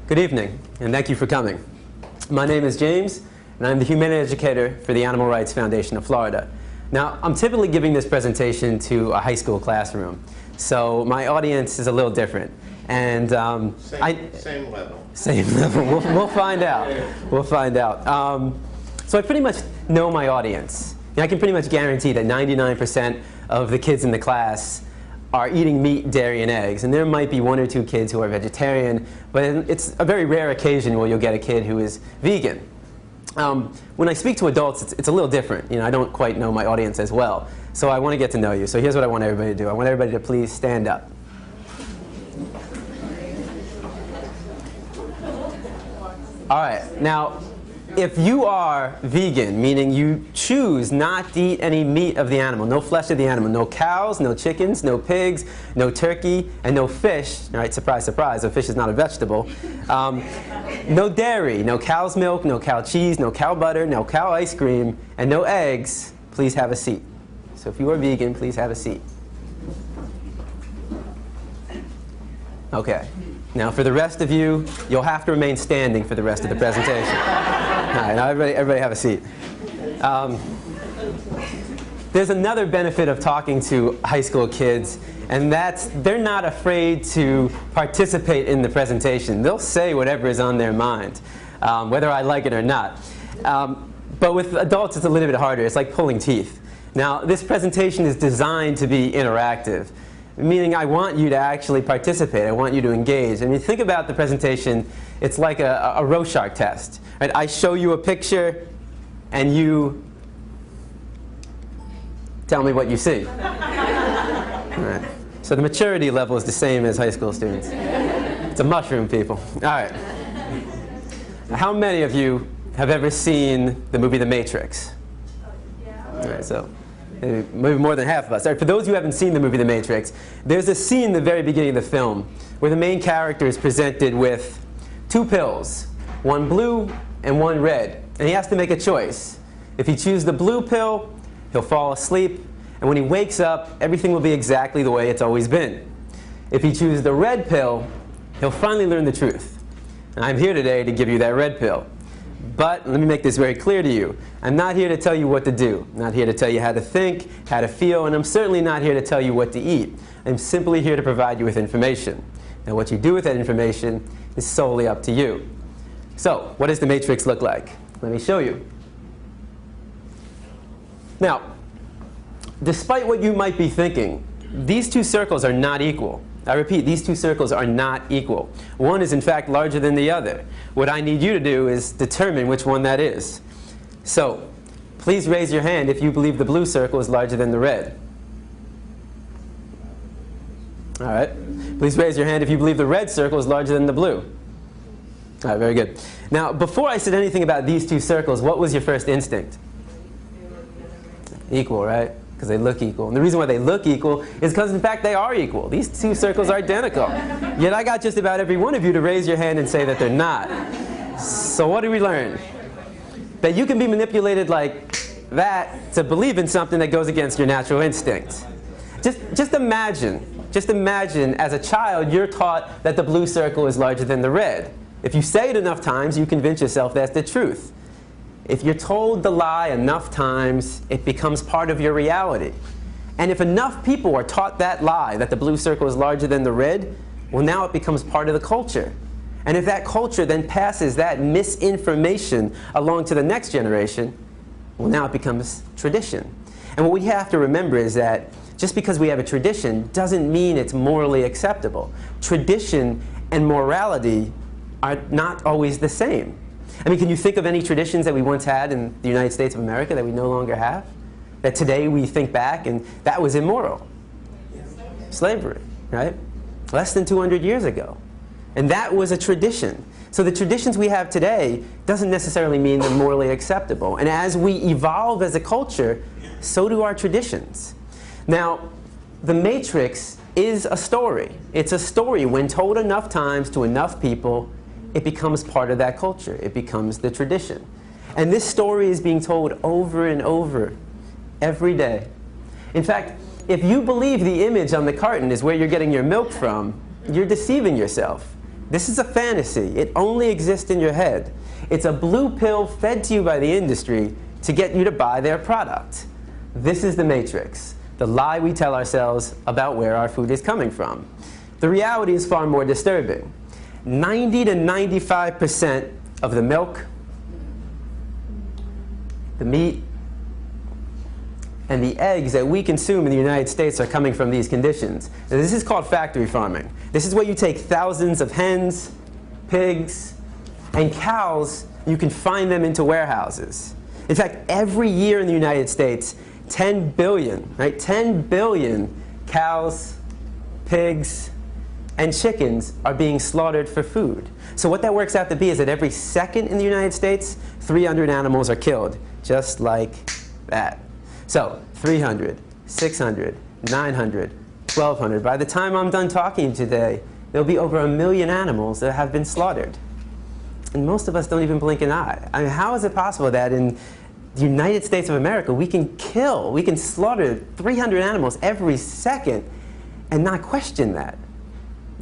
Good evening, and thank you for coming. My name is James, and I'm the Humane Educator for the Animal Rights Foundation of Florida. Now, I'm typically giving this presentation to a high school classroom, so my audience is a little different. And same level. Same level. We'll find out. We'll find out. So I pretty much know my audience. And I can pretty much guarantee that 99% of the kids in the class are eating meat, dairy, and eggs. And there might be 1 or 2 kids who are vegetarian, but it's a very rare occasion where you'll get a kid who is vegan. When I speak to adults, it's a little different. You know, I don't quite know my audience as well. So I want to get to know you. So here's what I want everybody to do. I want everybody to please stand up. All right. Now, if you are vegan, meaning you choose not to eat any meat of the animal, no flesh of the animal, no cows, no chickens, no pigs, no turkey, and no fish, all right, surprise, surprise, a fish is not a vegetable, no dairy, no cow's milk, no cow cheese, no cow butter, no cow ice cream, and no eggs, please have a seat. So if you are vegan, please have a seat. Okay. Now, for the rest of you, you'll have to remain standing for the rest of the presentation. All right, now everybody have a seat. There's another benefit of talking to high school kids, and that's they're not afraid to participate in the presentation. They'll say whatever is on their mind, whether I like it or not. But with adults, it's a little bit harder. It's like pulling teeth. Now, this presentation is designed to be interactive, meaning I want you to actually participate. I want you to engage. I mean, think about the presentation. It's like a Rorschach test. Right? I show you a picture, and you tell me what you see. All right. So the maturity level is the same as high school students. It's a mushroom, people. All right. How many of you have ever seen the movie The Matrix? All right, so maybe more than half of us. Right, for those who haven't seen the movie The Matrix, there's a scene in the very beginning of the film where the main character is presented with 2 pills, one blue and one red, and he has to make a choice. If he chooses the blue pill, he'll fall asleep, and when he wakes up, everything will be exactly the way it's always been. If he chooses the red pill, he'll finally learn the truth. And I'm here today to give you that red pill. But let me make this very clear to you. I'm not here to tell you what to do. I'm not here to tell you how to think, how to feel, and I'm certainly not here to tell you what to eat. I'm simply here to provide you with information. Now, what you do with that information is solely up to you. So, what does the matrix look like? Let me show you. Now, despite what you might be thinking, these 2 circles are not equal. I repeat, these 2 circles are not equal. One is, in fact, larger than the other. What I need you to do is determine which one that is. So, please raise your hand if you believe the blue circle is larger than the red. All right. Please raise your hand if you believe the red circle is larger than the blue. All right, very good. Now, before I said anything about these 2 circles, what was your first instinct? Equal, right? Because they look equal. And the reason why they look equal is because, in fact, they are equal. These 2 circles are identical. Yet I got just about every one of you to raise your hand and say that they're not. So what did we learn? That you can be manipulated like that to believe in something that goes against your natural instincts. Just imagine as a child you're taught that the blue circle is larger than the red. If you say it enough times, you convince yourself that's the truth. If you're told the lie enough times, it becomes part of your reality. And if enough people are taught that lie, that the blue circle is larger than the red, well, now it becomes part of the culture. And if that culture then passes that misinformation along to the next generation, well, now it becomes tradition. And what we have to remember is that just because we have a tradition doesn't mean it's morally acceptable. Tradition and morality are not always the same. I mean, can you think of any traditions that we once had in the United States of America that we no longer have? That today we think back and that was immoral? Slavery, right? Less than 200 years ago. And that was a tradition. So the traditions we have today doesn't necessarily mean they're morally acceptable. And as we evolve as a culture, so do our traditions. Now, the Matrix is a story. It's a story when told enough times to enough people, it becomes part of that culture. It becomes the tradition. And this story is being told over and over every day. In fact, if you believe the image on the carton is where you're getting your milk from, you're deceiving yourself. This is a fantasy. It only exists in your head. It's a blue pill fed to you by the industry to get you to buy their product. This is the matrix, the lie we tell ourselves about where our food is coming from. The reality is far more disturbing. 90 to 95% of the milk, the meat, and the eggs that we consume in the United States are coming from these conditions. Now, this is called factory farming. This is where you take thousands of hens, pigs, and cows, you can find them into warehouses. In fact, every year in the United States, 10 billion, right? 10 billion cows, pigs, and chickens are being slaughtered for food. So what that works out to be is that every second in the United States, 300 animals are killed, just like that. So 300, 600, 900, 1,200. By the time I'm done talking today, there'll be over 1 million animals that have been slaughtered. And most of us don't even blink an eye. I mean, how is it possible that in the United States of America we can slaughter 300 animals every second and not question that?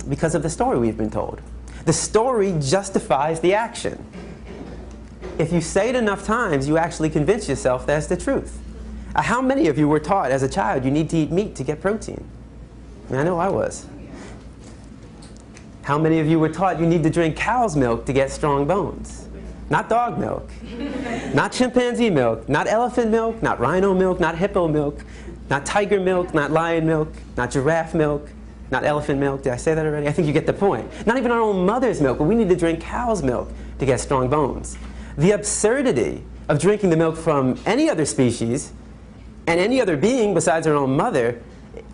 Because of the story we've been told. The story justifies the action. If you say it enough times, you actually convince yourself that's the truth. How many of you were taught as a child you need to eat meat to get protein? I mean, I know I was. How many of you were taught you need to drink cow's milk to get strong bones? Not dog milk, not chimpanzee milk, not elephant milk, not rhino milk, not hippo milk, not tiger milk, not lion milk, not giraffe milk, not elephant milk. Did I say that already? I think you get the point. Not even our own mother's milk, but we need to drink cow's milk to get strong bones. The absurdity of drinking the milk from any other species and any other being besides our own mother,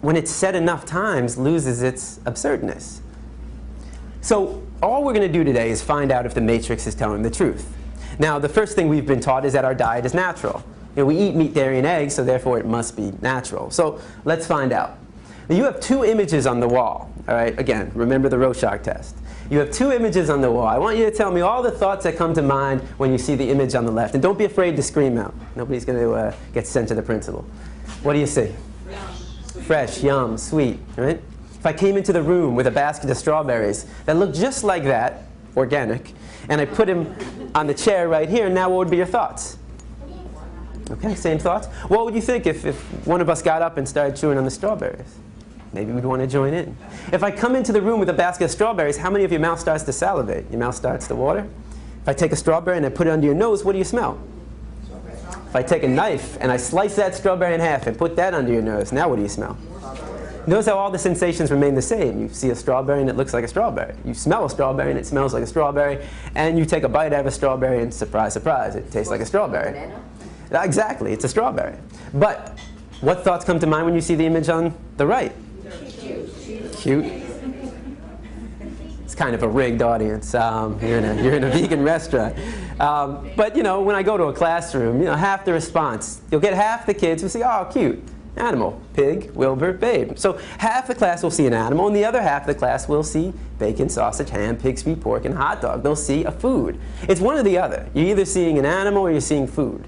when it's said enough times, loses its absurdness. So all we're going to do today is find out if the matrix is telling the truth. Now, the first thing we've been taught is that our diet is natural. You know, we eat meat, dairy, and eggs, so therefore it must be natural. So let's find out. Now, you have two images on the wall. All right, again, remember the Rorschach test. You have two images on the wall. I want you to tell me all the thoughts that come to mind when you see the image on the left. And don't be afraid to scream out. Nobody's going to get sent to the principal. What do you see? Fresh, yum, sweet, right? If I came into the room with a basket of strawberries that looked just like that, organic, and I put him on the chair right here, now what would be your thoughts? Okay, same thoughts. What would you think if one of us got up and started chewing on the strawberries? Maybe we'd want to join in. If I come into the room with a basket of strawberries, how many of your mouth starts to salivate? Your mouth starts to water? If I take a strawberry and I put it under your nose, what do you smell? If I take a knife and I slice that strawberry in half and put that under your nose, now what do you smell? Notice how all the sensations remain the same. You see a strawberry and it looks like a strawberry. You smell a strawberry and it smells like a strawberry. And you take a bite out of a strawberry and surprise, surprise, it tastes like a strawberry. Banana? Exactly, it's a strawberry. But what thoughts come to mind when you see the image on the right? Cute. It's kind of a rigged audience. You're in a vegan restaurant. But you know, when I go to a classroom, you know, half the response, you'll get half the kids who say, oh, cute. Animal, pig, Wilbur, babe. So half the class will see an animal, and the other half of the class will see bacon, sausage, ham, pig, sweet pork, and hot dog. They'll see a food. It's one or the other. You're either seeing an animal or you're seeing food.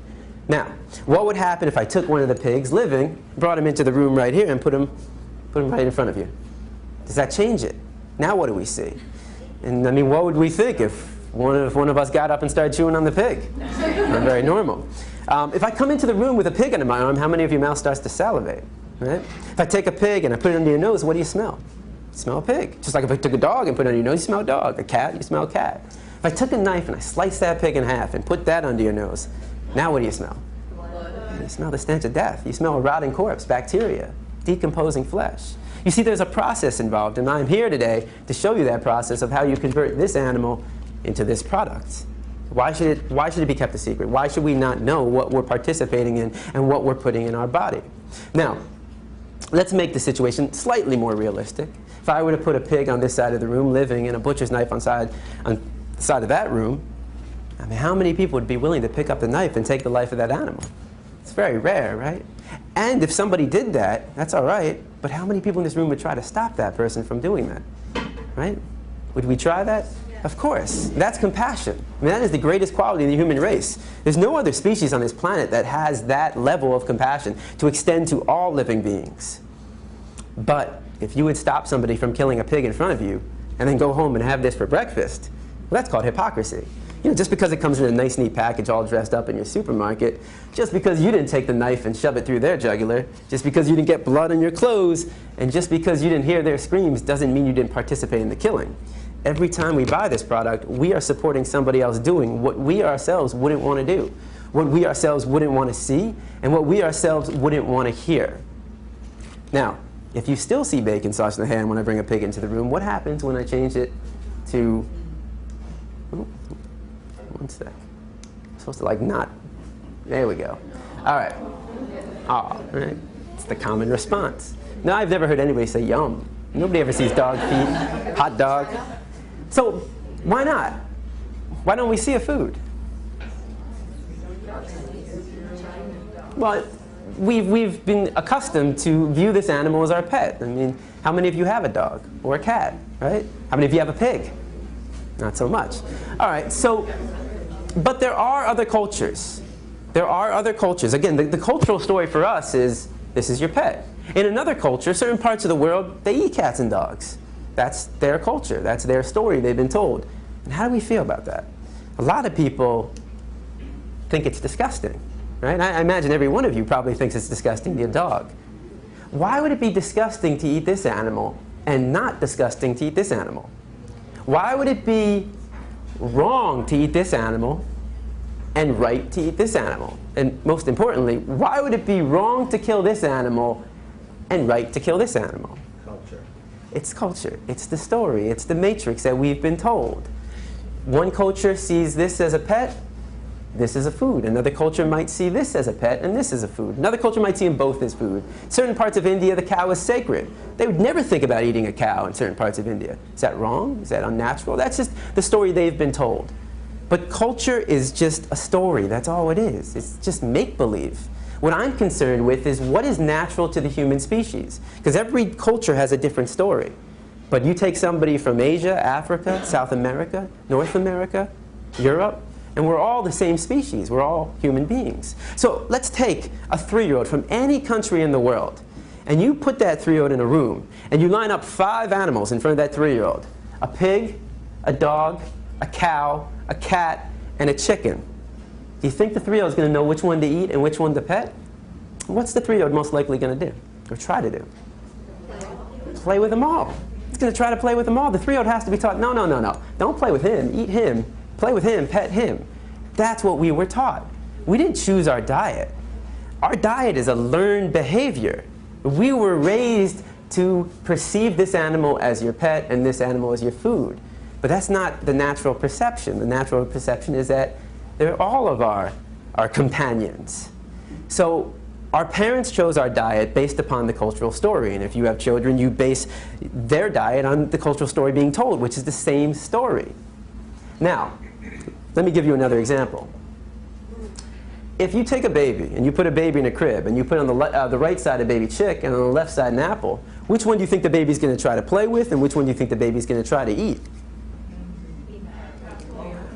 Now, what would happen if I took one of the pigs living, brought him into the room right here, and put him right in front of you? Does that change it? Now what do we see? And I mean, what would we think if one of us got up and started chewing on the pig? Not very normal. If I come into the room with a pig under my arm, how many of your mouth starts to salivate? Right? If I take a pig and I put it under your nose, what do you smell? You smell a pig. Just like if I took a dog and put it under your nose, you smell a dog. A cat, you smell a cat. If I took a knife and I sliced that pig in half and put that under your nose, now what do you smell? You smell the stench of death. You smell a rotting corpse, bacteria, decomposing flesh. You see, there's a process involved, and I'm here today to show you that process of how you convert this animal into this product. Why should it be kept a secret? Why should we not know what we're participating in and what we're putting in our body? Now, let's make the situation slightly more realistic. If I were to put a pig on this side of the room living and a butcher's knife on the side of that room, I mean, how many people would be willing to pick up the knife and take the life of that animal? It's very rare, right? And if somebody did that, that's all right, but how many people in this room would try to stop that person from doing that, right? Would we try that? Of course. That's compassion. I mean, that is the greatest quality of the human race. There's no other species on this planet that has that level of compassion to extend to all living beings. But if you would stop somebody from killing a pig in front of you, and then go home and have this for breakfast. Well, that's called hypocrisy. Just because it comes in a nice, neat package all dressed up in your supermarket, just because you didn't take the knife and shove it through their jugular, just because you didn't get blood on your clothes, and just because you didn't hear their screams doesn't mean you didn't participate in the killing. Every time we buy this product, we are supporting somebody else doing what we ourselves wouldn't want to do, what we ourselves wouldn't want to see, and what we ourselves wouldn't want to hear. Now, if you still see bacon sauce in the hand when I bring a pig into the room, what happens when I change it to, one sec. I'm supposed to like not, there we go. All right. All right. It's the common response. Now, I've never heard anybody say yum. Nobody ever sees dog feet, hot dog. So why not? Why don't we see a food? Well, we've been accustomed to view this animal as our pet. I mean, how many of you have a dog or a cat, right? How many of you have a pig? Not so much. All right, so, but there are other cultures. There are other cultures. Again, the cultural story for us is, this is your pet. In another culture, certain parts of the world, they eat cats and dogs. That's their culture. That's their story they've been told. And how do we feel about that? A lot of people think it's disgusting, right? I imagine every one of you probably thinks it's disgusting to eat a dog. Why would it be disgusting to eat this animal and not disgusting to eat this animal? Why would it be wrong to eat this animal and right to eat this animal? And most importantly, why would it be wrong to kill this animal and right to kill this animal? Culture. It's culture. It's the story. It's the matrix that we've been told. One culture sees this as a pet, this is a food. Another culture might see this as a pet, and this is a food. Another culture might see them both as food. Certain parts of India, the cow is sacred. They would never think about eating a cow in certain parts of India. Is that wrong? Is that unnatural? That's just the story they've been told. But culture is just a story. That's all it is. It's just make-believe. What I'm concerned with is what is natural to the human species. Because every culture has a different story. But you take somebody from Asia, Africa, South America, North America, Europe, and we're all the same species. We're all human beings. So let's take a 3-year-old from any country in the world, and you put that 3-year-old in a room, and you line up 5 animals in front of that 3-year-old. A pig, a dog, a cow, a cat, and a chicken. Do you think the 3-year-old is going to know which one to eat and which one to pet? What's the 3-year-old most likely going to do, or try to do? Play with them all. It's going to try to play with them all. The 3-year-old has to be taught, no, no, no, no. Don't play with him. Eat him. Play with him. Pet him. That's what we were taught. We didn't choose our diet. Our diet is a learned behavior. We were raised to perceive this animal as your pet and this animal as your food. But that's not the natural perception. The natural perception is that they're all of our companions. So our parents chose our diet based upon the cultural story. And if you have children, you base their diet on the cultural story being told, which is the same story. Now, let me give you another example. If you take a baby and you put a baby in a crib and you put on the right side a baby chick and on the left side an apple, which one do you think the baby's going to try to play with and which one do you think the baby's going to try to eat?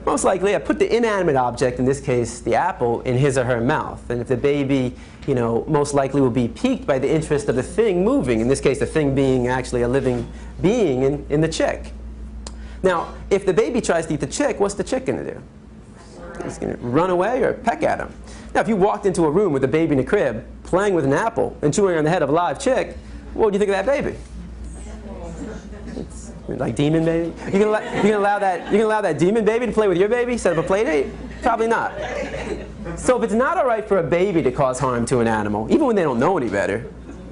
Most likely, I put the inanimate object, in this case the apple, in his or her mouth. And if the baby, most likely will be piqued by the interest of the thing moving, in this case the thing being actually a living being in the chick. Now, if the baby tries to eat the chick, what's the chick going to do? It's going to run away or peck at him. Now, if you walked into a room with a baby in a crib, playing with an apple and chewing on the head of a live chick, what would you think of that baby? It's like demon baby? You can allow that demon baby to play with your baby, set up a play date? Probably not. So if it's not all right for a baby to cause harm to an animal, even when they don't know any better,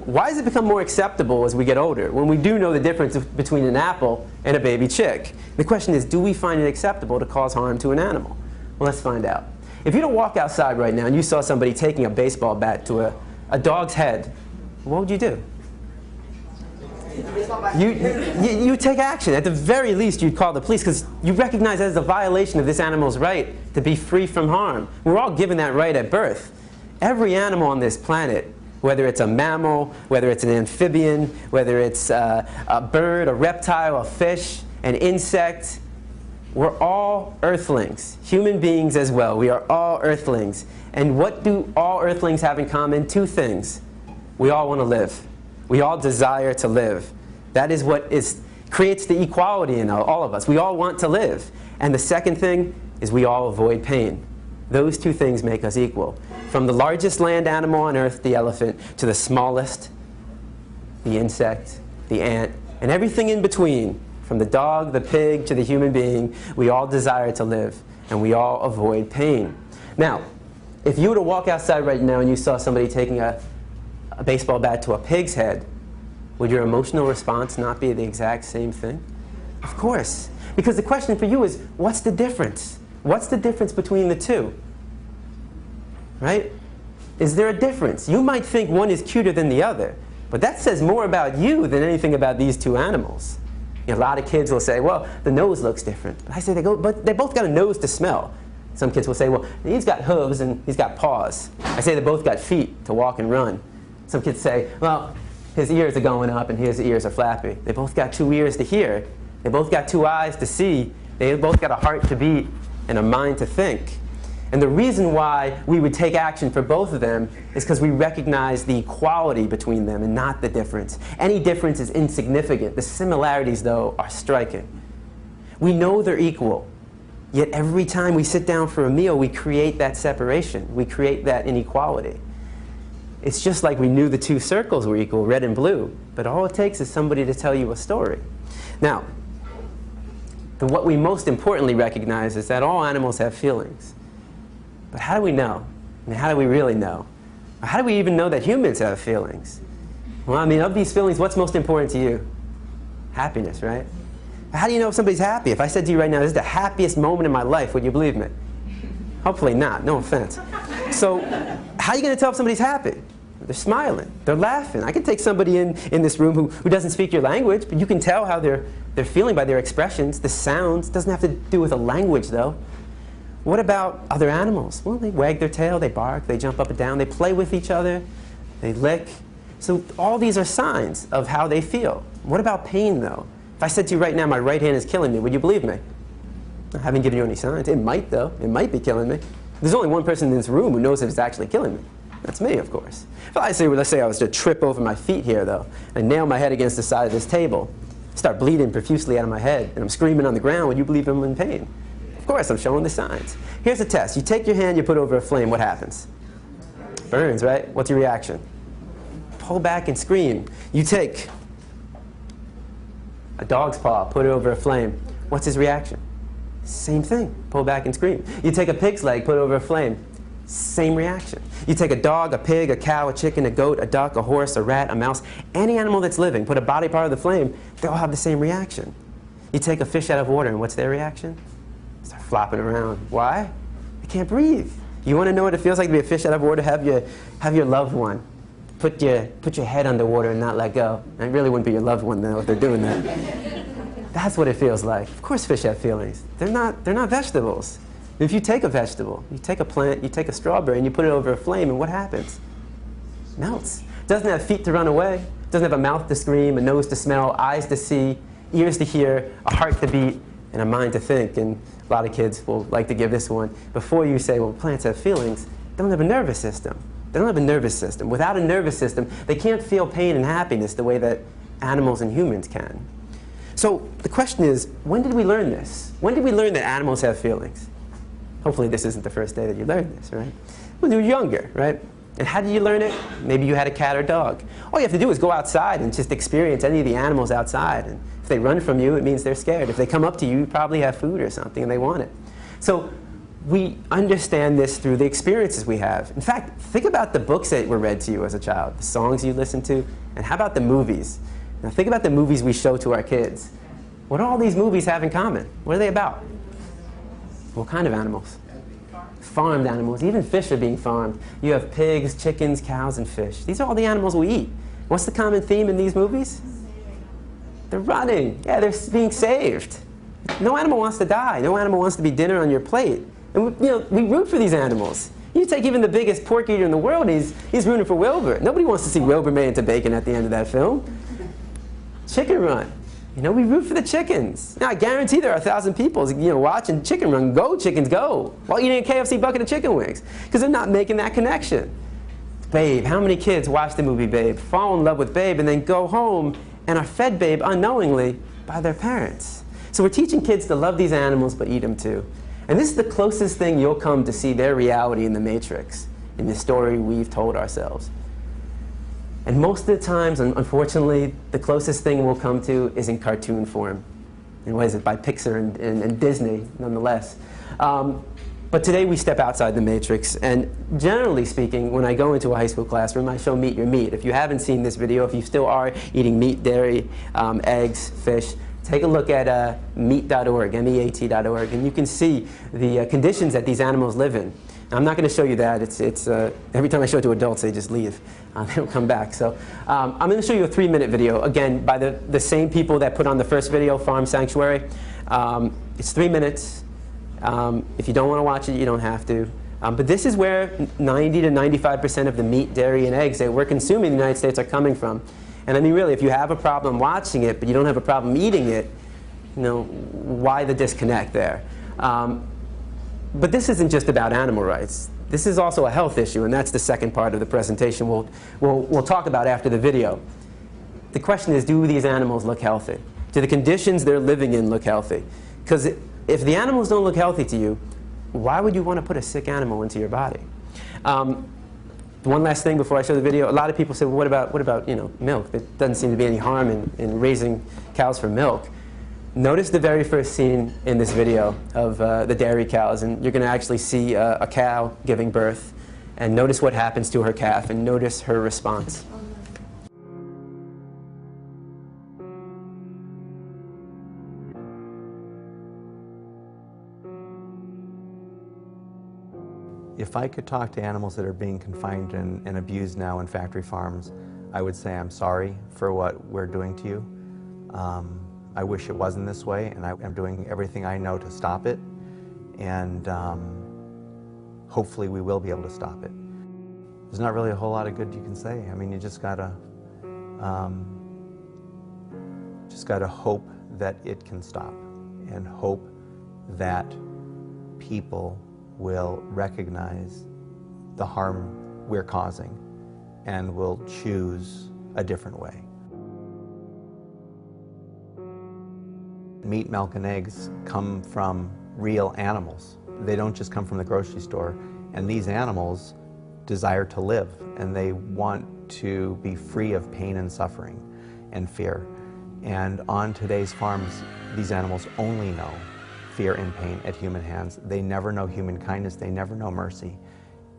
why does it become more acceptable as we get older, when we do know the difference between an apple and a baby chick? The question is, do we find it acceptable to cause harm to an animal? Well, let's find out. If you don't walk outside right now and you saw somebody taking a baseball bat to a dog's head, what would you do? You take action. At the very least, you'd call the police because you recognize that as a violation of this animal's right to be free from harm. We're all given that right at birth. Every animal on this planet, whether it's a mammal, whether it's an amphibian, whether it's a bird, a reptile, a fish, an insect, we're all earthlings, human beings as well. We are all earthlings. And what do all earthlings have in common? 2 things. We all want to live. We all desire to live. That is what creates the equality in all of us. We all want to live. And the second thing is we all avoid pain. Those two things make us equal. From the largest land animal on earth, the elephant, to the smallest, the insect, the ant, and everything in between, from the dog, the pig, to the human being, we all desire to live, and we all avoid pain. Now, if you were to walk outside right now and you saw somebody taking a baseball bat to a pig's head, would your emotional response not be the exact same thing? Of course. Because the question for you is, what's the difference? What's the difference between the two? Right? Is there a difference? You might think one is cuter than the other, but that says more about you than anything about these two animals. You know, a lot of kids will say, well, the nose looks different. But I say, but they both got a nose to smell. Some kids will say, well, he's got hooves and he's got paws. I say they both got feet to walk and run. Some kids say, well, his ears are going up and his ears are flappy. They both got two ears to hear. They both got two eyes to see. They both got a heart to beat and a mind to think. And the reason why we would take action for both of them is because we recognize the equality between them and not the difference. Any difference is insignificant. The similarities, though, are striking. We know they're equal, yet every time we sit down for a meal, we create that separation. We create that inequality. It's just like we knew the two circles were equal, red and blue, but all it takes is somebody to tell you a story. Now, what we most importantly recognize is that all animals have feelings. But how do we know? I mean, how do we really know? Or how do we even know that humans have feelings? Well, I mean, of these feelings, what's most important to you? Happiness, right? How do you know if somebody's happy? If I said to you right now, this is the happiest moment in my life, would you believe me? Hopefully not, no offense. So how are you going to tell if somebody's happy? They're smiling, they're laughing. I can take somebody in this room who doesn't speak your language, but you can tell how they're feeling by their expressions, the sounds. It doesn't have to do with a language, though. What about other animals? Well, they wag their tail, they bark, they jump up and down, they play with each other, they lick. So all these are signs of how they feel. What about pain, though? If I said to you right now, my right hand is killing me, would you believe me? I haven't given you any signs. It might, though. It might be killing me. There's only one person in this room who knows if it's actually killing me. That's me, of course. If I say, well, let's say I was to trip over my feet here, though, and nail my head against the side of this table, start bleeding profusely out of my head, and I'm screaming on the ground, would you believe I'm in pain? Of course, I'm showing the signs. Here's a test. You take your hand, you put it over a flame, what happens? Burns, right? What's your reaction? Pull back and scream. You take a dog's paw, put it over a flame. What's his reaction? Same thing. Pull back and scream. You take a pig's leg, put it over a flame. Same reaction. You take a dog, a pig, a cow, a chicken, a goat, a duck, a horse, a rat, a mouse, any animal that's living, put a body part of the flame, they all have the same reaction. You take a fish out of water, and what's their reaction? Start flopping around. Why? They can't breathe. You want to know what it feels like to be a fish out of water? Have your loved one put your head underwater and not let go. And it really wouldn't be your loved one, though, if they're doing that. That's what it feels like. Of course fish have feelings. They're not vegetables. If you take a vegetable, you take a plant, you take a strawberry, and you put it over a flame, and what happens? It melts. It doesn't have feet to run away. It doesn't have a mouth to scream, a nose to smell, eyes to see, ears to hear, a heart to beat, and a mind to think. And a lot of kids will like to give this one. Before you say, well, plants have feelings, they don't have a nervous system. They don't have a nervous system. Without a nervous system, they can't feel pain and happiness the way that animals and humans can. So the question is, when did we learn this? When did we learn that animals have feelings? Hopefully this isn't the first day that you learned this, right? When you were younger, right? And how did you learn it? Maybe you had a cat or dog. All you have to do is go outside and just experience any of the animals outside. And if they run from you, it means they're scared. If they come up to you, you probably have food or something and they want it. So we understand this through the experiences we have. In fact, think about the books that were read to you as a child, the songs you listened to, and how about the movies? Now think about the movies we show to our kids. What do all these movies have in common? What are they about? What kind of animals? Farmed animals. Even fish are being farmed. You have pigs, chickens, cows, and fish. These are all the animals we eat. What's the common theme in these movies? They're running. Yeah, they're being saved. No animal wants to die. No animal wants to be dinner on your plate. And we root for these animals. You take even the biggest pork eater in the world, he's rooting for Wilbur. Nobody wants to see Wilbur made into bacon at the end of that film. Chicken Run. We root for the chickens. Now, I guarantee there are 1,000 people, watching Chicken Run. Go, chickens, go. While eating a KFC bucket of chicken wings. Because they're not making that connection. Babe. How many kids watch the movie Babe, fall in love with Babe, and then go home and are fed Babe unknowingly by their parents. So we're teaching kids to love these animals but eat them too. And this is the closest thing you'll come to see their reality in the Matrix, in the story we've told ourselves. And most of the times, unfortunately, the closest thing we'll come to is in cartoon form. And what is it, by Pixar and Disney, nonetheless. But today we step outside the Matrix, and generally speaking, when I go into a high school classroom, I show Meet Your Meat. If you haven't seen this video, if you still are eating meat, dairy, eggs, fish, take a look at meat.org, meat.org, and you can see the conditions that these animals live in. Now, I'm not going to show you that. Every time I show it to adults, they just leave. They don't come back. So I'm going to show you a 3-minute video, again, by the same people that put on the first video, Farm Sanctuary. It's 3 minutes. If you don't want to watch it, you don't have to. But this is where 90 to 95% of the meat, dairy, and eggs that we're consuming in the United States are coming from. And I mean, really, if you have a problem watching it, but you don't have a problem eating it, you know, why the disconnect there? But this isn't just about animal rights. This is also a health issue, and that's the second part of the presentation we'll talk about after the video. The question is, do these animals look healthy? Do the conditions they're living in look healthy? Because if the animals don't look healthy to you, why would you want to put a sick animal into your body? One last thing before I show the video. A lot of people say, well, what about milk? There doesn't seem to be any harm in raising cows for milk. Notice the very first scene in this video of the dairy cows, and you're going to actually see a cow giving birth, and notice what happens to her calf, and notice her response. If I could talk to animals that are being confined and abused now in factory farms, I would say I'm sorry for what we're doing to you. I wish it wasn't this way, and I'm doing everything I know to stop it, and hopefully we will be able to stop it. There's not really a whole lot of good you can say. I mean, you just gotta hope that it can stop, and hope that people will recognize the harm we're causing and will choose a different way. Meat, milk, and eggs come from real animals. They don't just come from the grocery store. And these animals desire to live, and they want to be free of pain and suffering and fear. And on today's farms, these animals only know fear and pain at human hands. They never know human kindness. They never know mercy.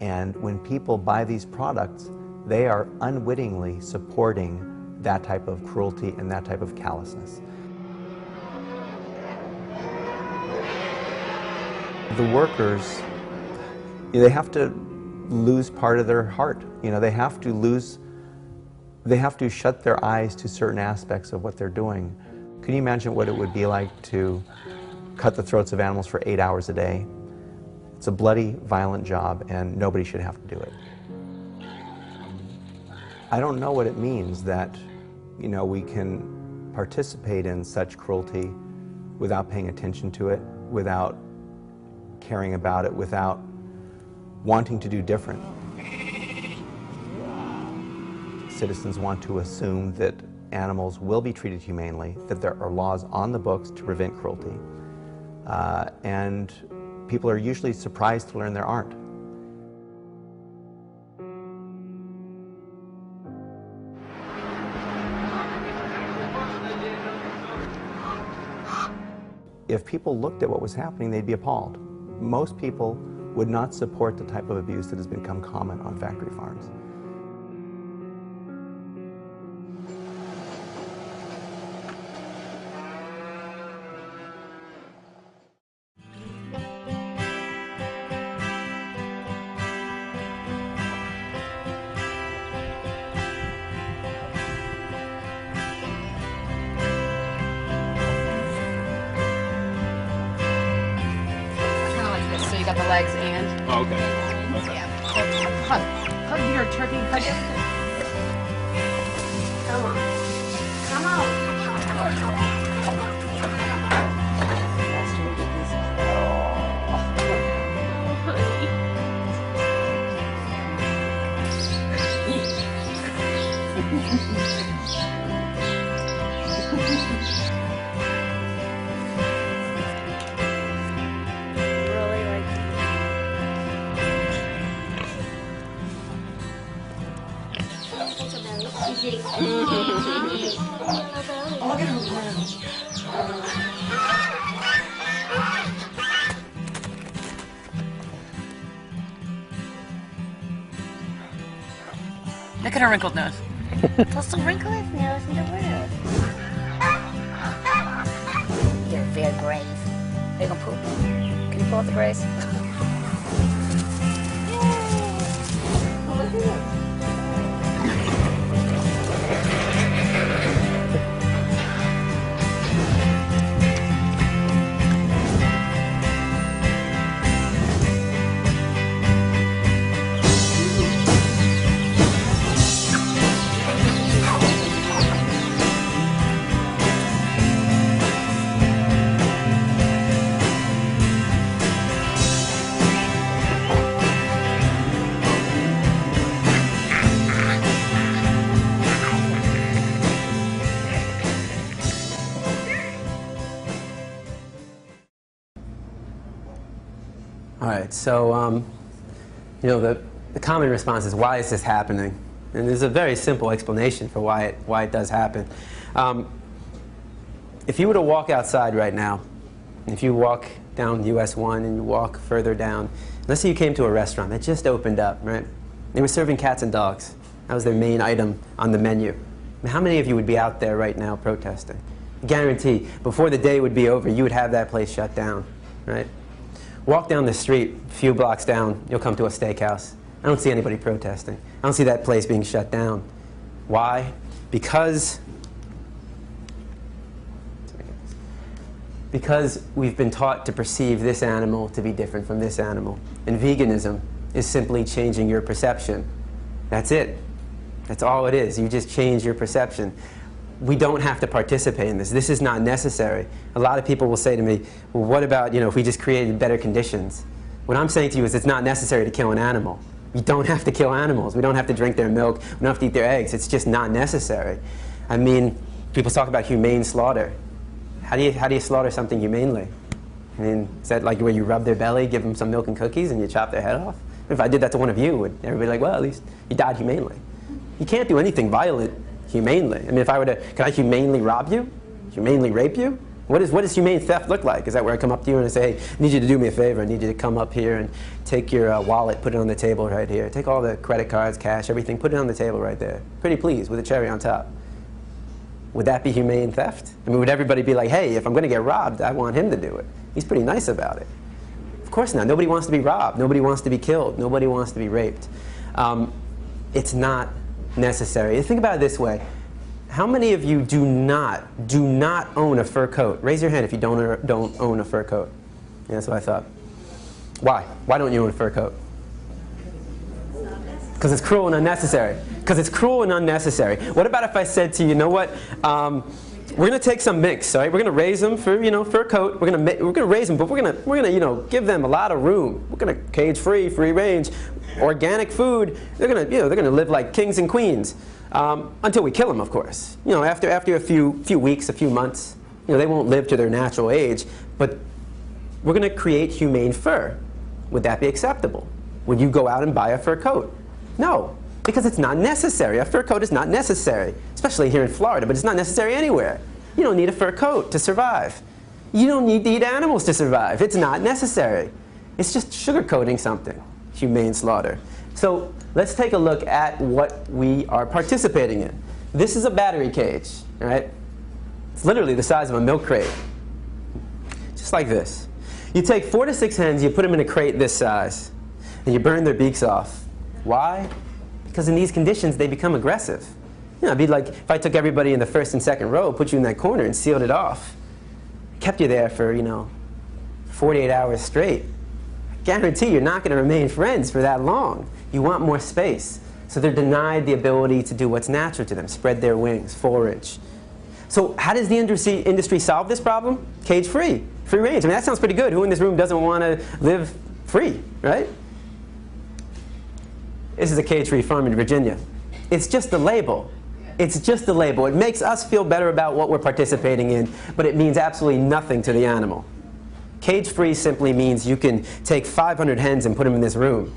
And when people buy these products, they are unwittingly supporting that type of cruelty and that type of callousness. The workers, they have to lose part of their heart. They have to shut their eyes to certain aspects of what they're doing. Can you imagine what it would be like to cut the throats of animals for 8 hours a day? It's a bloody, violent job, and nobody should have to do it. I don't know what it means that, we can participate in such cruelty without paying attention to it, without caring about it, without wanting to do different. Citizens want to assume that animals will be treated humanely, that there are laws on the books to prevent cruelty. And people are usually surprised to learn there aren't. If people looked at what was happening, they'd be appalled. Most people would not support the type of abuse that has become common on factory farms. You got the legs and. Oh, okay. Yeah. Hug your turkey. Hug it. Come on. Come on. Look at her wrinkled nose. Supposed to wrinkle his nose in the world. You're very brave. Are you gonna poop? Can you pull out the grace? All right, so you know, the common response is, why is this happening? And there's a very simple explanation for why it does happen. If you were to walk outside right now, if you walk down US 1 and you walk further down, let's say you came to a restaurant that just opened up, right? They were serving cats and dogs. That was their main item on the menu. Now, how many of you would be out there right now protesting? I guarantee, before the day would be over, you would have that place shut down, right? Walk down the street, a few blocks down, you'll come to a steakhouse. I don't see anybody protesting. I don't see that place being shut down. Why? Because we've been taught to perceive this animal to be different from this animal. And veganism is simply changing your perception. That's it. That's all it is. You just change your perception. We don't have to participate in this. This is not necessary. A lot of people will say to me, well, what about, you know, if we just created better conditions? What I'm saying to you is it's not necessary to kill an animal. You don't have to kill animals. We don't have to drink their milk. We don't have to eat their eggs. It's just not necessary. I mean, people talk about humane slaughter. How do you slaughter something humanely? I mean, is that like where you rub their belly, give them some milk and cookies, and you chop their head off? If I did that to one of you, would everybody be like, well, at least you died humanely? You can't do anything violent humanely. I mean, if I were to, can I humanely rob you? Humanely rape you? What does humane theft look like? Is that where I come up to you and I say, hey, I need you to do me a favor. I need you to come up here and take your wallet, put it on the table right here. Take all the credit cards, cash, everything, put it on the table right there. Pretty please, with a cherry on top. Would that be humane theft? I mean, would everybody be like, hey, if I'm going to get robbed, I want him to do it? He's pretty nice about it. Of course not. Nobody wants to be robbed. Nobody wants to be killed. Nobody wants to be raped. It's not necessary. Think about it this way. How many of you do not own a fur coat? Raise your hand if you don't own a fur coat. Yeah, that's what I thought. Why? Why don't you own a fur coat? Because it's cruel and unnecessary. Because it's cruel and unnecessary. What about if I said to you, you know what? We're going to take some minks, all right? We're going to raise them for, you know, fur coat. We're going to raise them, but we're going to, you know, give them a lot of room. We're going to cage free, free range, organic food. They're going to, you know, they're going to live like kings and queens. Until we kill them, of course. You know, after a few weeks, a few months, you know, they won't live to their natural age. But we're going to create humane fur. Would that be acceptable? Would you go out and buy a fur coat? No, because it's not necessary. A fur coat is not necessary, especially here in Florida, but it's not necessary anywhere. You don't need a fur coat to survive. You don't need to eat animals to survive. It's not necessary. It's just sugarcoating something, humane slaughter. So let's take a look at what we are participating in. This is a battery cage, right? It's literally the size of a milk crate, just like this. You take 4 to 6 hens, you put them in a crate this size, and you burn their beaks off. Why? Because in these conditions, they become aggressive. You know, it'd be like if I took everybody in the first and second row, put you in that corner, and sealed it off. Kept you there for, you know, 48 hours straight. I guarantee you're not going to remain friends for that long. You want more space. So they're denied the ability to do what's natural to them, spread their wings, forage. So how does the industry solve this problem? Cage free, free range. I mean, that sounds pretty good. Who in this room doesn't want to live free, right? This is a cage-free farm in Virginia. It's just a label. It's just a label. It makes us feel better about what we're participating in, but it means absolutely nothing to the animal. Cage-free simply means you can take 500 hens and put them in this room.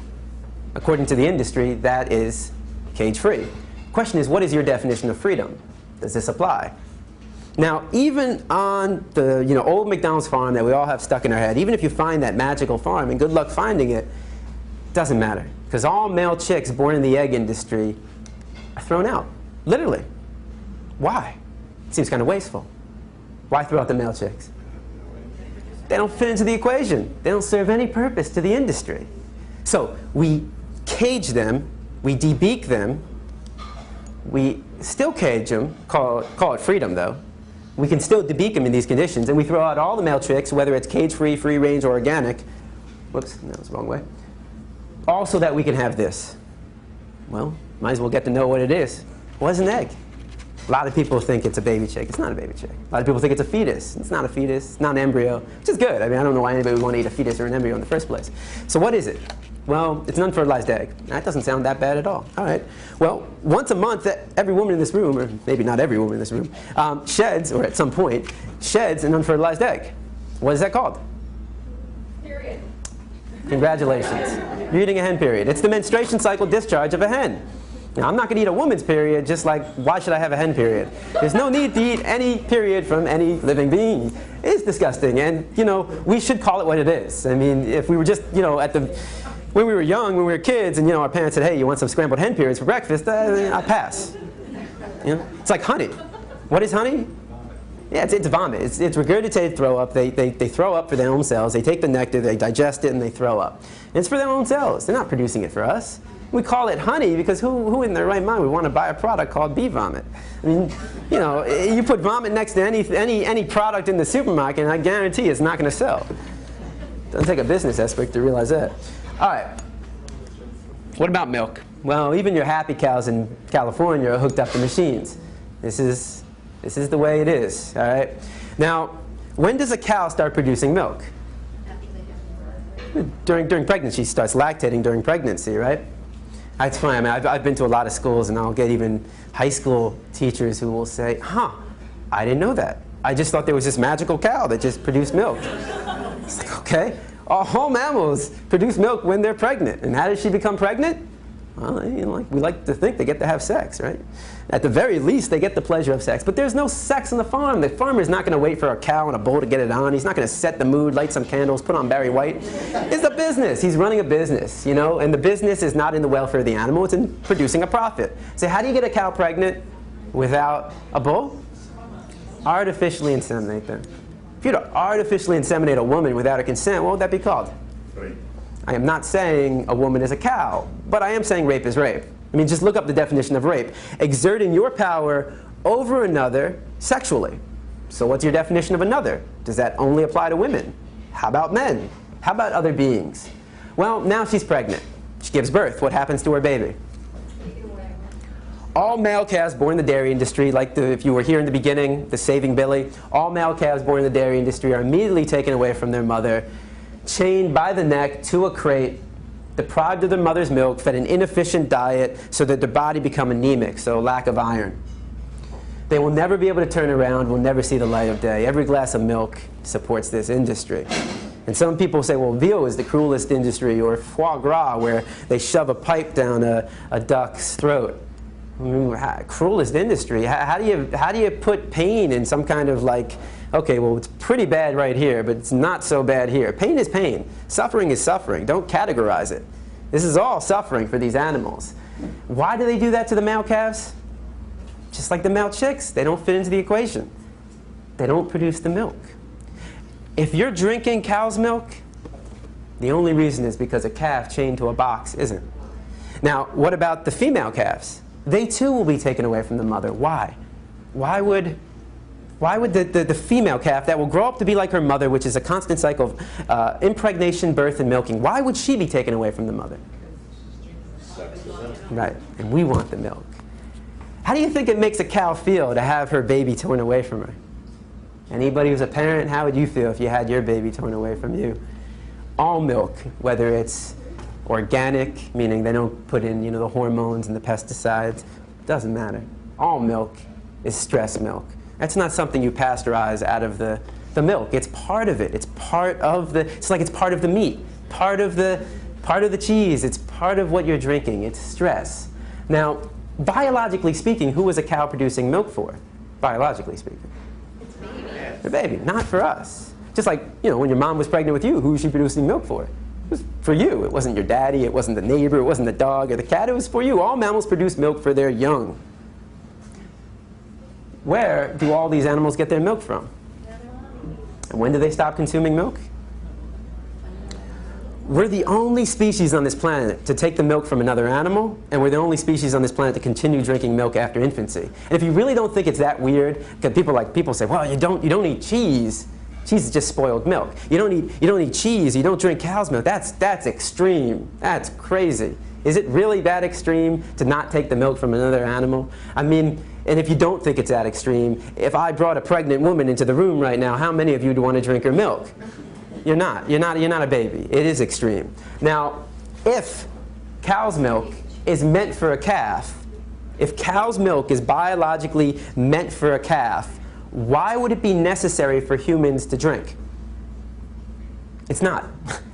According to the industry, that is cage-free. question is, what is your definition of freedom? Does this apply? Now, even on the old McDonald's farm that we all have stuck in our head, even if you find that magical farm, and good luck finding it, doesn't matter. Because all male chicks born in the egg industry are thrown out, literally. Why? It seems kind of wasteful. Why throw out the male chicks? They don't fit into the equation. They don't serve any purpose to the industry. So we cage them, we debeak them, we still cage them, call it freedom though. We can still debeak them in these conditions, and we throw out all the male chicks, whether it's cage-free, free-range, or organic. Whoops, that was the wrong way. All so that we can have this. Well, might as well get to know what it is. What is an egg? A lot of people think it's a baby chick. It's not a baby chick. A lot of people think it's a fetus. It's not a fetus. It's not an embryo, which is good. I mean, I don't know why anybody would want to eat a fetus or an embryo in the first place. So what is it? Well, it's an unfertilized egg. That doesn't sound that bad at all. All right. Well, once a month, every woman in this room, or maybe not every woman in this room, sheds, or at some point, sheds an unfertilized egg. What is that called? Period. Congratulations. You're eating a hen period. It's the menstruation cycle discharge of a hen. Now, I'm not going to eat a woman's period, just like, why should I have a hen period? There's no need to eat any period from any living being. It's disgusting, and, we should call it what it is. I mean, if we were just, when we were young, when we were kids, and our parents said, hey, you want some scrambled hen periods for breakfast? I pass. It's like honey. What is honey? Yeah, it's vomit. It's regurgitated throw up. They throw up for their own cells. They take the nectar, they digest it, and they throw up. And it's for their own cells. They're not producing it for us. We call it honey because who in their right mind would want to buy a product called bee vomit? I mean, you put vomit next to any product in the supermarket, and I guarantee it's not going to sell. Doesn't take a business expert to realize that. All right. What about milk? Well, even your happy cows in California are hooked up to machines. This is the way it is. All right. Now, when does a cow start producing milk? During pregnancy. She starts lactating during pregnancy, right? That's funny. I mean, I've been to a lot of schools, and I'll get even high school teachers who will say, I didn't know that. I just thought there was this magical cow that just produced milk. It's like, okay. All mammals produce milk when they're pregnant. And how does she become pregnant? Well, we like to think they get to have sex, right? At the very least, they get the pleasure of sex. But there's no sex on the farm. The farmer's not going to wait for a cow and a bull to get it on. He's not going to set the mood, light some candles, put on Barry White. It's a business. He's running a business, and the business is not in the welfare of the animal. It's in producing a profit. So how do you get a cow pregnant without a bull? Artificially inseminate them. If you were to artificially inseminate a woman without her consent, what would that be called? Rape. I am not saying a woman is a cow, but I am saying rape is rape. I mean, just look up the definition of rape. Exerting your power over another sexually. So what's your definition of another? Does that only apply to women? How about men? How about other beings? Well, now she's pregnant. She gives birth. What happens to her baby? All male calves born in the dairy industry, like if you were here in the beginning, the Saving Billy, all male calves born in the dairy industry are immediately taken away from their mother, chained by the neck to a crate, deprived of their mother's milk, fed an inefficient diet so that their body become anemic, so lack of iron. They will never be able to turn around, will never see the light of day. Every glass of milk supports this industry. And some people say, well, veal is the cruelest industry, or foie gras, where they shove a pipe down a duck's throat. I mean, cruelest industry. How do you put pain in some kind of okay, well, it's pretty bad right here, but it's not so bad here. Pain is pain. Suffering is suffering. Don't categorize it. This is all suffering for these animals. Why do they do that to the male calves? Just like the male chicks, they don't fit into the equation. They don't produce the milk. If you're drinking cow's milk, the only reason is because a calf chained to a box isn't. Now, what about the female calves? They too will be taken away from the mother. Why? Why would the female calf that will grow up to be like her mother, which is a constant cycle of impregnation, birth, and milking, why would she be taken away from the mother? Right, and we want the milk. How do you think it makes a cow feel to have her baby torn away from her? Anybody who's a parent, how would you feel if you had your baby torn away from you? All milk, whether it's organic, meaning they don't put in the hormones and the pesticides, doesn't matter. All milk is stress milk. That's not something you pasteurize out of the milk. It's part of it. It's part of it's like it's part of the meat, part of the cheese. It's part of what you're drinking. It's stress. Now, Biologically speaking, who was a cow producing milk for? Biologically speaking. The baby, not for us. Just like, you know, when your mom was pregnant with you, who was she producing milk for? It was for you. It wasn't your daddy, it wasn't the neighbor, it wasn't the dog or the cat, it was for you. All mammals produce milk for their young. Where do all these animals get their milk from? And when do they stop consuming milk? We're the only species on this planet to take the milk from another animal, and we're the only species on this planet to continue drinking milk after infancy. And if you really don't think it's that weird, because people say, well, you don't eat cheese. Cheese is just spoiled milk. You don't eat cheese. You don't drink cow's milk. That's extreme. That's crazy. Is it really that extreme to not take the milk from another animal? I mean, and if you don't think it's that extreme, if I brought a pregnant woman into the room right now, how many of you would want to drink her milk? You're not a baby. It is extreme. Now, if cow's milk is meant for a calf, if cow's milk is biologically meant for a calf, why would it be necessary for humans to drink? It's not.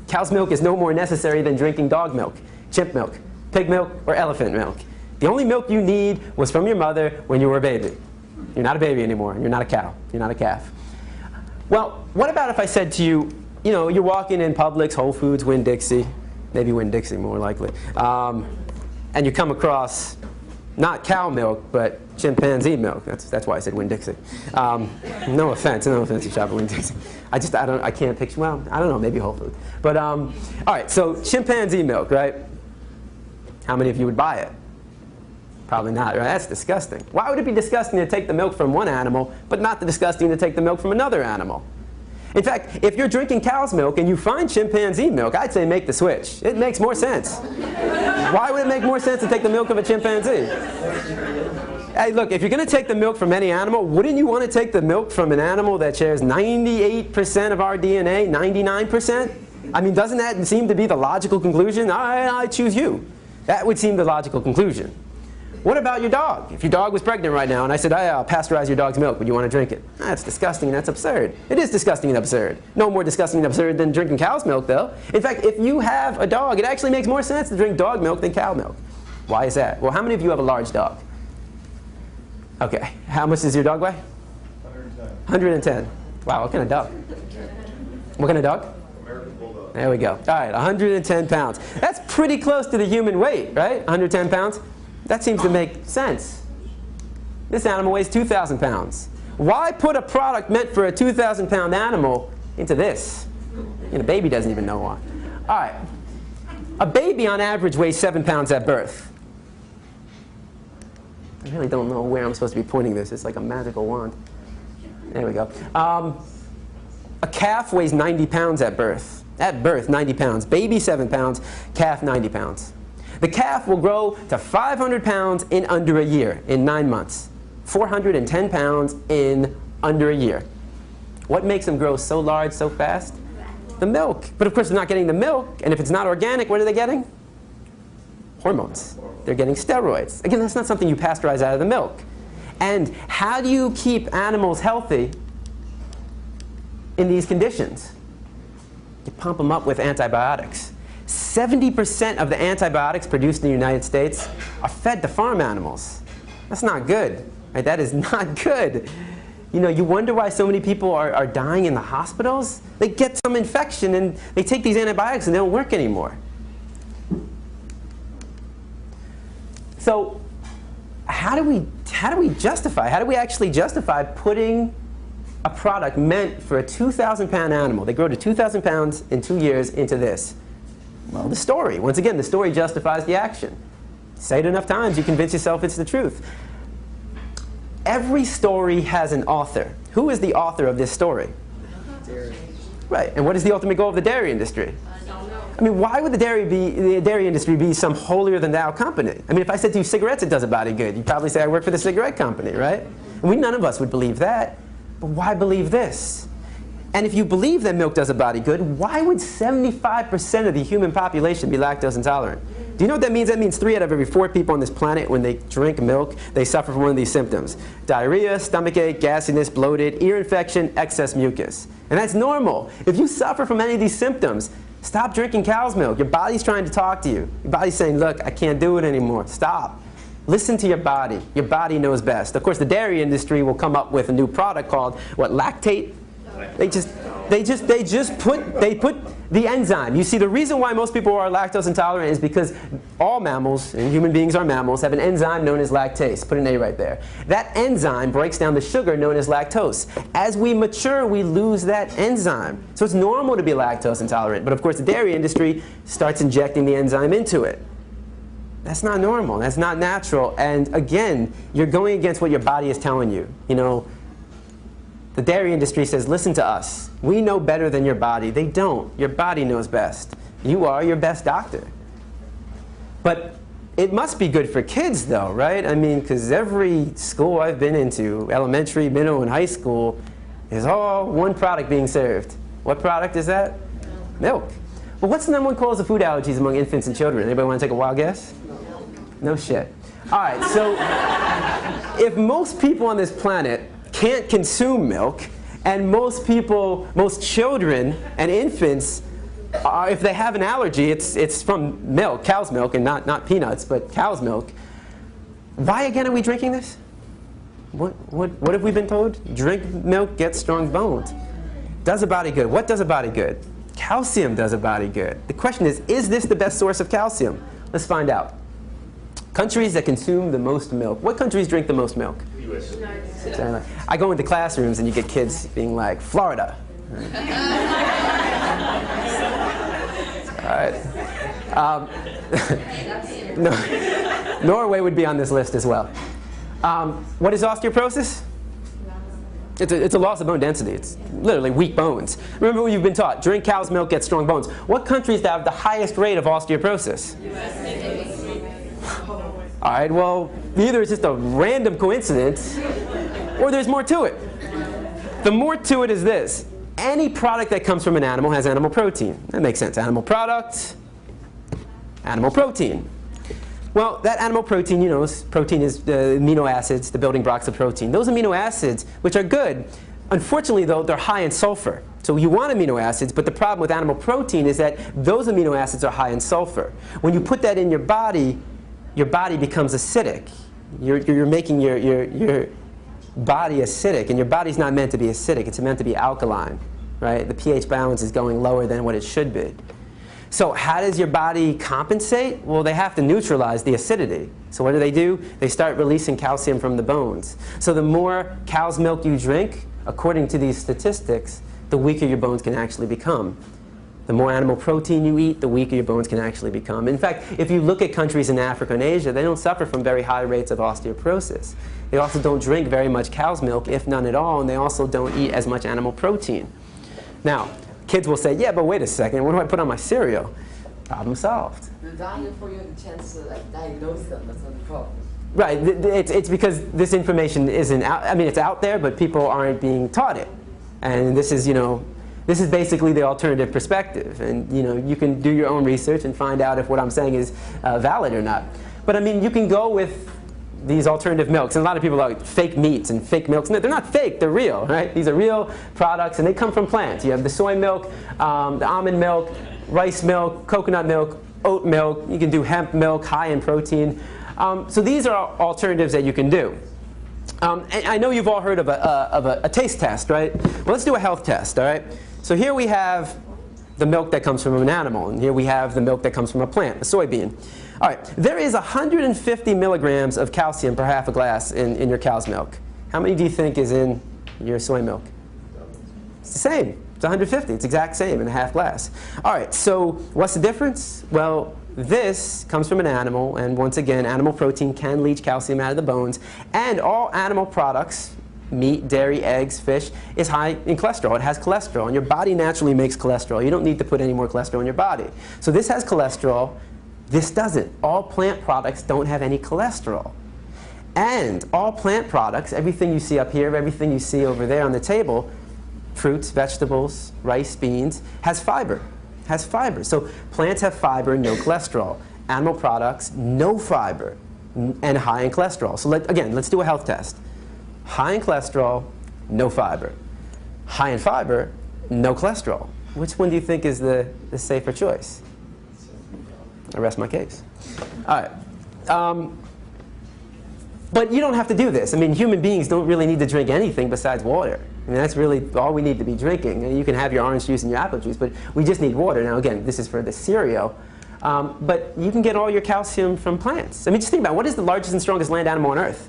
Cow's milk is no more necessary than drinking dog milk, chimp milk, pig milk, or elephant milk. The only milk you need was from your mother when you were a baby. You're not a baby anymore, and you're not a cow. You're not a calf. Well, what about if I said to you, you know, you're walking in Publix, Whole Foods, Winn-Dixie, maybe Winn-Dixie more likely, and you come across not cow milk, but chimpanzee milk. That's why I said Winn-Dixie. No offense to shop at Winn-Dixie. I can't picture, well, I don't know, maybe Whole Foods. But, all right, so chimpanzee milk, right? How many of you would buy it? Probably not, right? That's disgusting. Why would it be disgusting to take the milk from one animal, but not disgusting to take the milk from another animal? In fact, if you're drinking cow's milk and you find chimpanzee milk, I'd say make the switch. It makes more sense. Why would it make more sense to take the milk of a chimpanzee? Hey, look, if you're going to take the milk from any animal, wouldn't you want to take the milk from an animal that shares 98% of our DNA, 99%? I mean, doesn't that seem to be the logical conclusion? I choose you. That would seem the logical conclusion. What about your dog? If your dog was pregnant right now and I said, I'll pasteurize your dog's milk, would you want to drink it? That's disgusting and that's absurd. It is disgusting and absurd. No more disgusting and absurd than drinking cow's milk, though. In fact, if you have a dog, it actually makes more sense to drink dog milk than cow milk. Why is that? Well, how many of you have a large dog? Okay. How much does your dog weigh? 110. 110. Wow, what kind of dog? What kind of dog? American Bulldog. There we go. All right, 110 pounds. That's pretty close to the human weight, right? 110 pounds? That seems to make sense. This animal weighs 2,000 pounds. Why put a product meant for a 2,000-pound animal into this? And a baby doesn't even know why. All right. A baby on average weighs 7 pounds at birth. I really don't know where I'm supposed to be pointing this. It's like a magical wand. There we go. A calf weighs 90 pounds at birth. At birth, 90 pounds. Baby, 7 pounds. Calf, 90 pounds. The calf will grow to 500 pounds in under a year, in 9 months. 410 pounds in under a year. What makes them grow so large so fast? The milk. But of course they're not getting the milk, and if it's not organic, what are they getting? Hormones. They're getting steroids. Again, that's not something you pasteurize out of the milk. And how do you keep animals healthy in these conditions? You pump them up with antibiotics. 70% of the antibiotics produced in the United States are fed to farm animals. That's not good. Right? That is not good. You know, you wonder why so many people are dying in the hospitals. They get some infection and they take these antibiotics and they don't work anymore. So how do we actually justify putting a product meant for a 2,000-pound animal? They grow to 2,000 pounds in 2 years into this. Well, the story. Once again, the story justifies the action. Say it enough times, you convince yourself it's the truth. Every story has an author. Who is the author of this story? Dairy. Right. And what is the ultimate goal of the dairy industry? I mean, why would the dairy industry be some holier-than-thou company? I mean, if I said to you, cigarettes, it does a body good, you'd probably say, I work for the cigarette company, right? And none of us would believe that. But why believe this? And if you believe that milk does a body good, why would 75% of the human population be lactose intolerant? Do you know what that means? That means 3 out of every 4 people on this planet, when they drink milk, they suffer from one of these symptoms. Diarrhea, stomachache, gassiness, bloated, ear infection, excess mucus. And that's normal. If you suffer from any of these symptoms, stop drinking cow's milk. Your body's trying to talk to you. Your body's saying, look, I can't do it anymore. Stop. Listen to your body. Your body knows best. Of course, the dairy industry will come up with a new product called, what, lactate? They put the enzyme. You see, the reason why most people are lactose intolerant is because all mammals, and human beings are mammals, have an enzyme known as lactase. Put an A right there. That enzyme breaks down the sugar known as lactose. As we mature, we lose that enzyme. So it's normal to be lactose intolerant. But of course, the dairy industry starts injecting the enzyme into it. That's not normal. That's not natural. And again, you're going against what your body is telling you. You know, the dairy industry says, listen to us. We know better than your body. They don't. Your body knows best. You are your best doctor. But it must be good for kids, though, right? I mean, because every school I've been into, elementary, middle, and high school, is all one product being served. What product is that? Milk. Well, what's the number one cause of food allergies among infants and children? Anybody want to take a wild guess? No shit. All right, so if most people on this planet can't consume milk, and most children and infants, if they have an allergy, it's from milk, cow's milk, and not peanuts, but cow's milk, why again are we drinking this? What have we been told? Drink milk, get strong bones. Does a body good. What does a body good? Calcium does a body good. The question is this the best source of calcium? Let's find out. Countries that consume the most milk. What countries drink the most milk? US. I go into classrooms and you get kids being like, Florida. All right. Norway would be on this list as well. What is osteoporosis? It's a loss of bone density. It's literally weak bones. Remember what you've been taught. Drink cow's milk, get strong bones. What countries have the highest rate of osteoporosis? All right, well, either it's just a random coincidence, or there's more to it. The more to it is this. Any product that comes from an animal has animal protein. That makes sense. Animal product, animal protein. Well, that animal protein, you know, protein is the amino acids, the building blocks of protein. Those amino acids, which are good, unfortunately, though, they're high in sulfur. So you want amino acids, but the problem with animal protein is that those amino acids are high in sulfur. When you put that in your body becomes acidic. You're making your body acidic, and your body's not meant to be acidic. It's meant to be alkaline, right? The pH balance is going lower than what it should be. So how does your body compensate? Well, they have to neutralize the acidity. So what do? They start releasing calcium from the bones. So the more cow's milk you drink, according to these statistics, the weaker your bones can actually become. The more animal protein you eat, the weaker your bones can actually become. In fact, if you look at countries in Africa and Asia, they don't suffer from very high rates of osteoporosis. They also don't drink very much cow's milk, if none at all, and they also don't eat as much animal protein. Now, kids will say, yeah, but wait a second, what do I put on my cereal? Problem solved. The diet for you the chance to diagnose them, that's not the problem. Right, it's because this information isn't out, I mean, it's out there, but people aren't being taught it. And this is, you know, this is basically the alternative perspective. And, you know, you can do your own research and find out if what I'm saying is valid or not. But I mean, you can go with these alternative milks. And a lot of people are like fake meats and fake milks. No, they're not fake, they're real, right? These are real products, and they come from plants. You have the soy milk, the almond milk, rice milk, coconut milk, oat milk. You can do hemp milk, high in protein. So these are alternatives that you can do. And I know you've all heard of a taste test, right? Well, let's do a health test, all right? So here we have the milk that comes from an animal, and here we have the milk that comes from a plant, a soybean. All right, there is 150 milligrams of calcium per half a glass in your cow's milk. How many do you think is in your soy milk? It's the same. It's 150. It's the exact same in a half glass. All right, so what's the difference? Well, this comes from an animal, and once again, animal protein can leach calcium out of the bones, and all animal products, meat, dairy, eggs, fish, is high in cholesterol. It has cholesterol, and your body naturally makes cholesterol. You don't need to put any more cholesterol in your body. So this has cholesterol. This doesn't. All plant products don't have any cholesterol. And all plant products, everything you see up here, everything you see over there on the table, fruits, vegetables, rice, beans, has fiber. Has fiber. So plants have fiber and no cholesterol. Animal products, no fiber and high in cholesterol. So again, let's do a health test. High in cholesterol, no fiber. High in fiber, no cholesterol. Which one do you think is the safer choice? I rest my case. All right. But you don't have to do this. I mean, human beings don't really need to drink anything besides water. I mean, that's really all we need to be drinking. You can have your orange juice and your apple juice, but we just need water. Now, again, this is for the cereal. But you can get all your calcium from plants. I mean, just think about it. What is the largest and strongest land animal on Earth?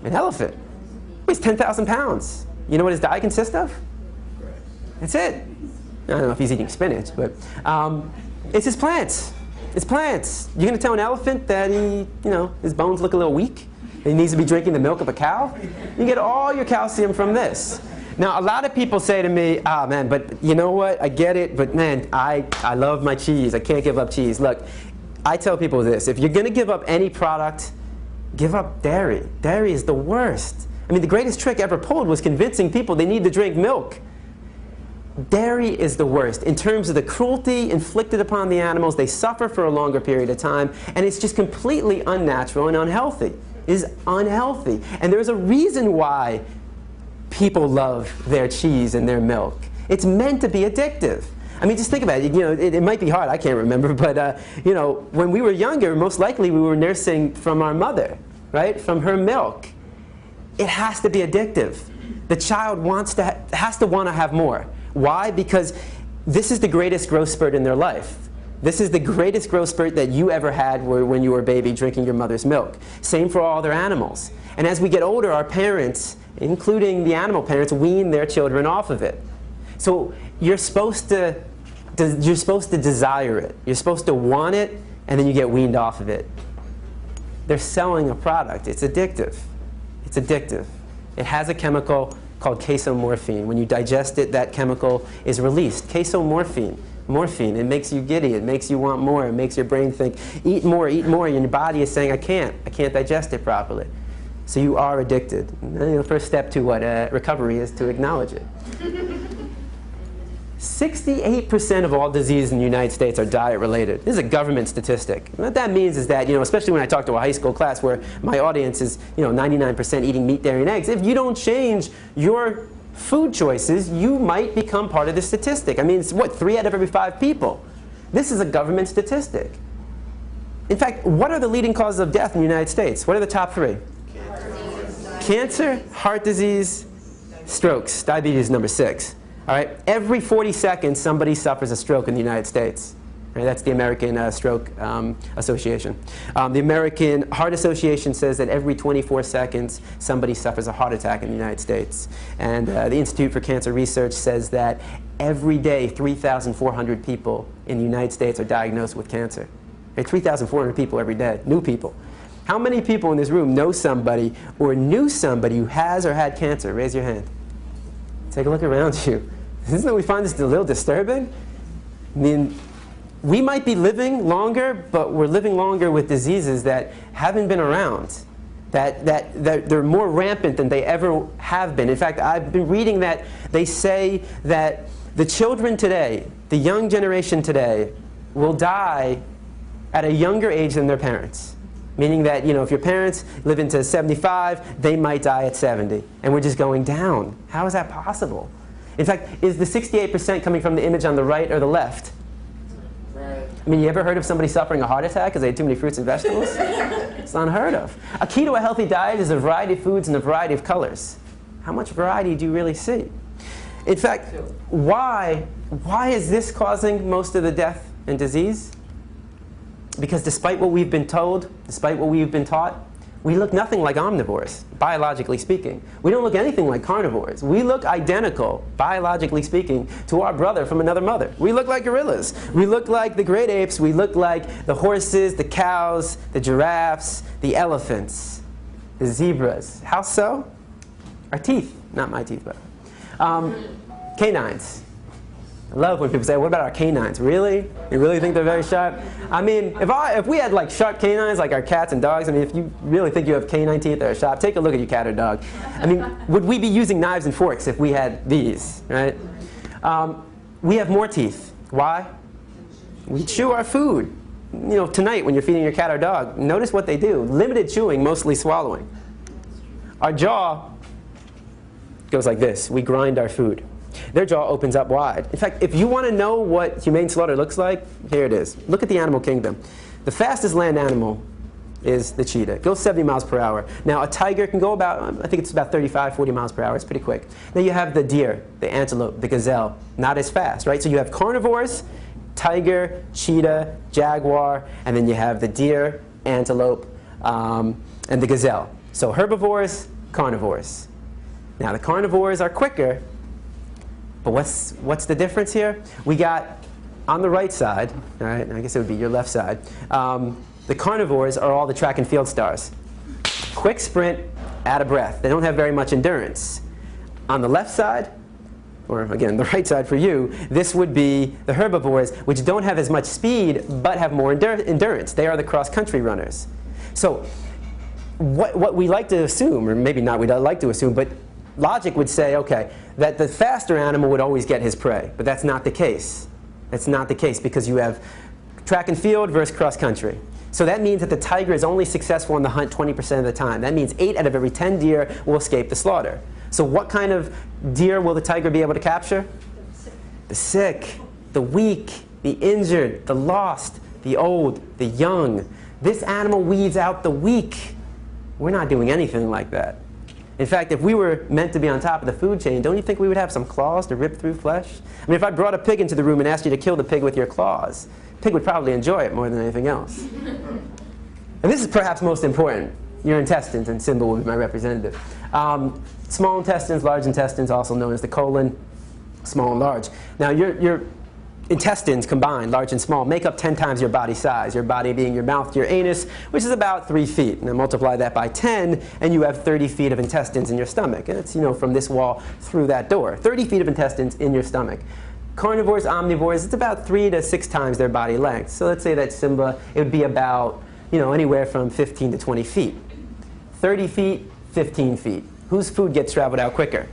An elephant. Weighs 10,000 pounds. You know what his diet consists of? That's it. I don't know if he's eating spinach, but it's his plants. It's plants. You're going to tell an elephant that his bones look a little weak? And he needs to be drinking the milk of a cow? You get all your calcium from this. Now, a lot of people say to me, ah, man, but you know what? I get it, but man, I love my cheese. I can't give up cheese. Look, I tell people this. If you're going to give up any product, give up dairy. Dairy is the worst. I mean, the greatest trick ever pulled was convincing people they need to drink milk. Dairy is the worst. In terms of the cruelty inflicted upon the animals, they suffer for a longer period of time, and it's just completely unnatural and unhealthy. It is unhealthy. And there's a reason why people love their cheese and their milk. It's meant to be addictive. I mean, just think about it. It might be hard. I can't remember. But, when we were younger, most likely we were nursing from our mother, right? From her milk. It has to be addictive. The child has to want to have more. Why? Because this is the greatest growth spurt in their life. This is the greatest growth spurt that you ever had when you were a baby drinking your mother's milk. Same for all other animals. And as we get older, our parents, including the animal parents, wean their children off of it. So you're supposed to desire it. You're supposed to want it, and then you get weaned off of it. They're selling a product. It's addictive. It's addictive. It has a chemical called casomorphine. When you digest it, that chemical is released. Casomorphine. Morphine. It makes you giddy. It makes you want more. It makes your brain think, eat more, eat more. And your body is saying, I can't digest it properly. So you are addicted. And then the first step to what recovery is to acknowledge it. 68% of all diseases in the United States are diet-related. This is a government statistic. What that means is that, especially when I talk to a high school class where my audience is, 99% eating meat, dairy, and eggs, if you don't change your food choices, you might become part of the statistic. I mean, it's what, 3 out of every 5 people. This is a government statistic. In fact, what are the leading causes of death in the United States? What are the top 3? Cancer, heart disease, strokes. Diabetes is number 6. All right? Every 40 seconds, somebody suffers a stroke in the United States. Right? That's the American Stroke Association. The American Heart Association says that every 24 seconds, somebody suffers a heart attack in the United States. And the Institute for Cancer Research says that every day, 3,400 people in the United States are diagnosed with cancer. Okay? 3,400 people every day, new people. How many people in this room know somebody or knew somebody who has or had cancer? Raise your hand. Take a look around you. Isn't it we find this a little disturbing? I mean, we might be living longer, but we're living longer with diseases that haven't been around, that they're more rampant than they ever have been. In fact, I've been reading that they say that the children today, the young generation today, will die at a younger age than their parents. Meaning that, if your parents live into 75, they might die at 70. And we're just going down. How is that possible? In fact, is the 68% coming from the image on the right or the left? Right. I mean, you ever heard of somebody suffering a heart attack because they ate too many fruits and vegetables? It's unheard of. A key to a healthy diet is a variety of foods and a variety of colors. How much variety do you really see? In fact, why is this causing most of the death and disease? Because despite what we've been told, despite what we've been taught, we look nothing like omnivores, biologically speaking. We don't look anything like carnivores. We look identical, biologically speaking, to our brother from another mother. We look like gorillas. We look like the great apes. We look like the horses, the cows, the giraffes, the elephants, the zebras. How so? Our teeth. Not my teeth, but canines. I love when people say, what about our canines? Really? You really think they're very sharp? I mean, if we had like sharp canines like our cats and dogs, I mean, if you really think you have canine teeth that are sharp, take a look at your cat or dog. I mean, would we be using knives and forks if we had these, right? We have more teeth. Why? We chew our food. Tonight when you're feeding your cat or dog, notice what they do. Limited chewing, mostly swallowing. Our jaw goes like this. We grind our food. Their jaw opens up wide. In fact, if you want to know what humane slaughter looks like, here it is. Look at the animal kingdom. The fastest land animal is the cheetah. It goes 70 miles per hour. Now a tiger can go about, I think it's about 35, 40 miles per hour. It's pretty quick. Then you have the deer, the antelope, the gazelle. Not as fast, right? So you have carnivores, tiger, cheetah, jaguar, and then you have the deer, antelope, and the gazelle. So herbivores, carnivores. Now the carnivores are quicker, but what's the difference here? We got on the right side, all right, I guess it would be your left side, the carnivores are all the track and field stars. Quick sprint, out of breath. They don't have very much endurance. On the left side, or again, the right side for you, this would be the herbivores, which don't have as much speed, but have more endurance. They are the cross-country runners. So what we like to assume, or maybe not we don't like to assume, but logic would say, okay, that the faster animal would always get his prey. But that's not the case. That's not the case, because you have track and field versus cross-country. So that means that the tiger is only successful in the hunt 20% of the time. That means 8 out of every 10 deer will escape the slaughter. So what kind of deer will the tiger be able to capture? The sick, the weak, the injured, the lost, the old, the young. This animal weeds out the weak. We're not doing anything like that. In fact, if we were meant to be on top of the food chain, don't you think we would have some claws to rip through flesh? I mean, if I brought a pig into the room and asked you to kill the pig with your claws, the pig would probably enjoy it more than anything else. And this is perhaps most important. Your intestines, and Simba will be my representative. Small intestines, large intestines, also known as the colon, small and large. Now, your intestines combined, large and small, make up 10 times your body size, your body being your mouth to your anus, which is about 3 feet. Now multiply that by 10, and you have 30 feet of intestines in your stomach. And it's, from this wall through that door. 30 feet of intestines in your stomach. Carnivores, omnivores, it's about 3 to 6 times their body length. So let's say that Simba, it would be about, anywhere from 15 to 20 feet. 30 feet, 15 feet. Whose food gets traveled out quicker?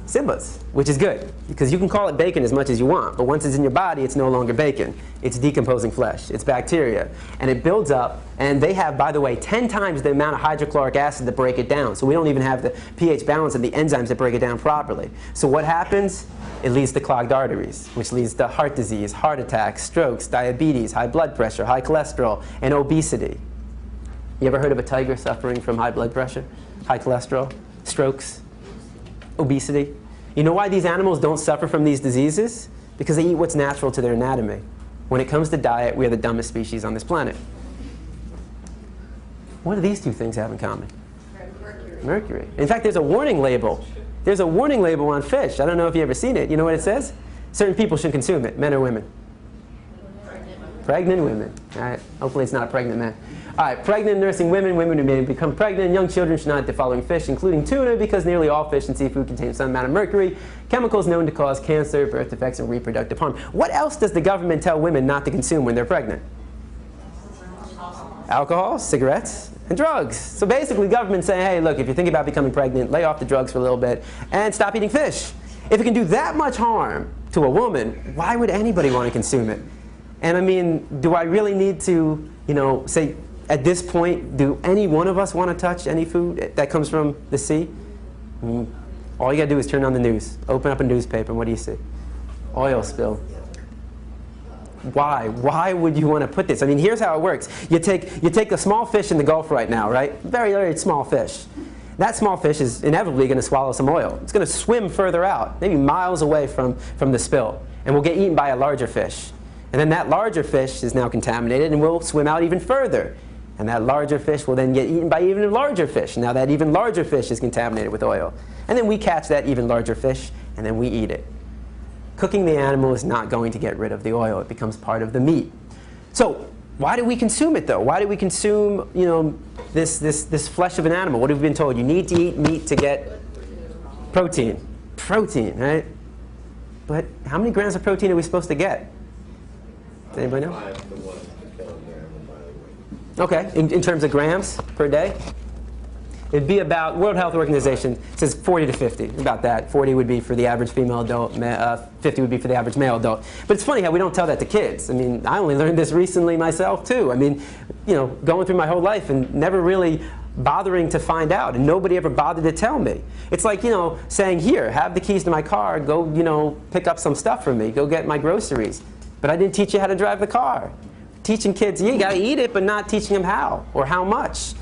Simba's, which is good, because you can call it bacon as much as you want, but once it's in your body, it's no longer bacon. It's decomposing flesh. It's bacteria. And it builds up, and they have, by the way, 10 times the amount of hydrochloric acid to break it down. So we don't even have the pH balance of the enzymes that break it down properly. So what happens? It leads to clogged arteries, which leads to heart disease, heart attacks, strokes, diabetes, high blood pressure, high cholesterol, and obesity. You ever heard of a tiger suffering from high blood pressure, high cholesterol, strokes, obesity? You know why these animals don't suffer from these diseases? Because they eat what's natural to their anatomy. When it comes to diet, we are the dumbest species on this planet. What do these two things have in common? Mercury. Mercury. In fact, there's a warning label. There's a warning label on fish. I don't know if you've ever seen it. You know what it says? Certain people should consume it, men or women. Pregnant women. All right. Hopefully it's not a pregnant man. All right. Pregnant nursing women, women who may become pregnant, young children should not eat the following fish, including tuna, because nearly all fish and seafood contain some amount of mercury, chemicals known to cause cancer, birth defects, and reproductive harm. What else does the government tell women not to consume when they're pregnant? Alcohol, cigarettes, and drugs. So basically, government's saying, hey, look, if you're thinking about becoming pregnant, lay off the drugs for a little bit and stop eating fish. If it can do that much harm to a woman, why would anybody want to consume it? And I mean, do I really need to, say, at this point, do any one of us want to touch any food that comes from the sea? I mean, all you got to do is turn on the news, open up a newspaper, and what do you see? Oil spill. Why? Why would you want to put this? I mean, here's how it works. You take a small fish in the Gulf right now, right? Very, very small fish. That small fish is inevitably going to swallow some oil. It's going to swim further out, maybe miles away from the spill, and will get eaten by a larger fish. And then that larger fish is now contaminated and will swim out even further. And that larger fish will then get eaten by even larger fish. Now that even larger fish is contaminated with oil. And then we catch that even larger fish, and then we eat it. Cooking the animal is not going to get rid of the oil. It becomes part of the meat. So why do we consume it, though? Why do we consume, this flesh of an animal? What have we been told? You need to eat meat to get protein. Protein, right? But how many grams of protein are we supposed to get? Does anybody know? 5 to 1 kilogram of body weight. Okay, in terms of grams per day? It'd be about, World Health Organization says 40 to 50, about that. 40 would be for the average female adult, 50 would be for the average male adult. But it's funny how we don't tell that to kids. I mean, I only learned this recently myself too. I mean, going through my whole life and never really bothering to find out, and nobody ever bothered to tell me. It's like, saying, here, have the keys to my car, go, pick up some stuff for me, go get my groceries. But I didn't teach you how to drive the car. teaching kids, you gotta eat it, but not teaching them how or how much.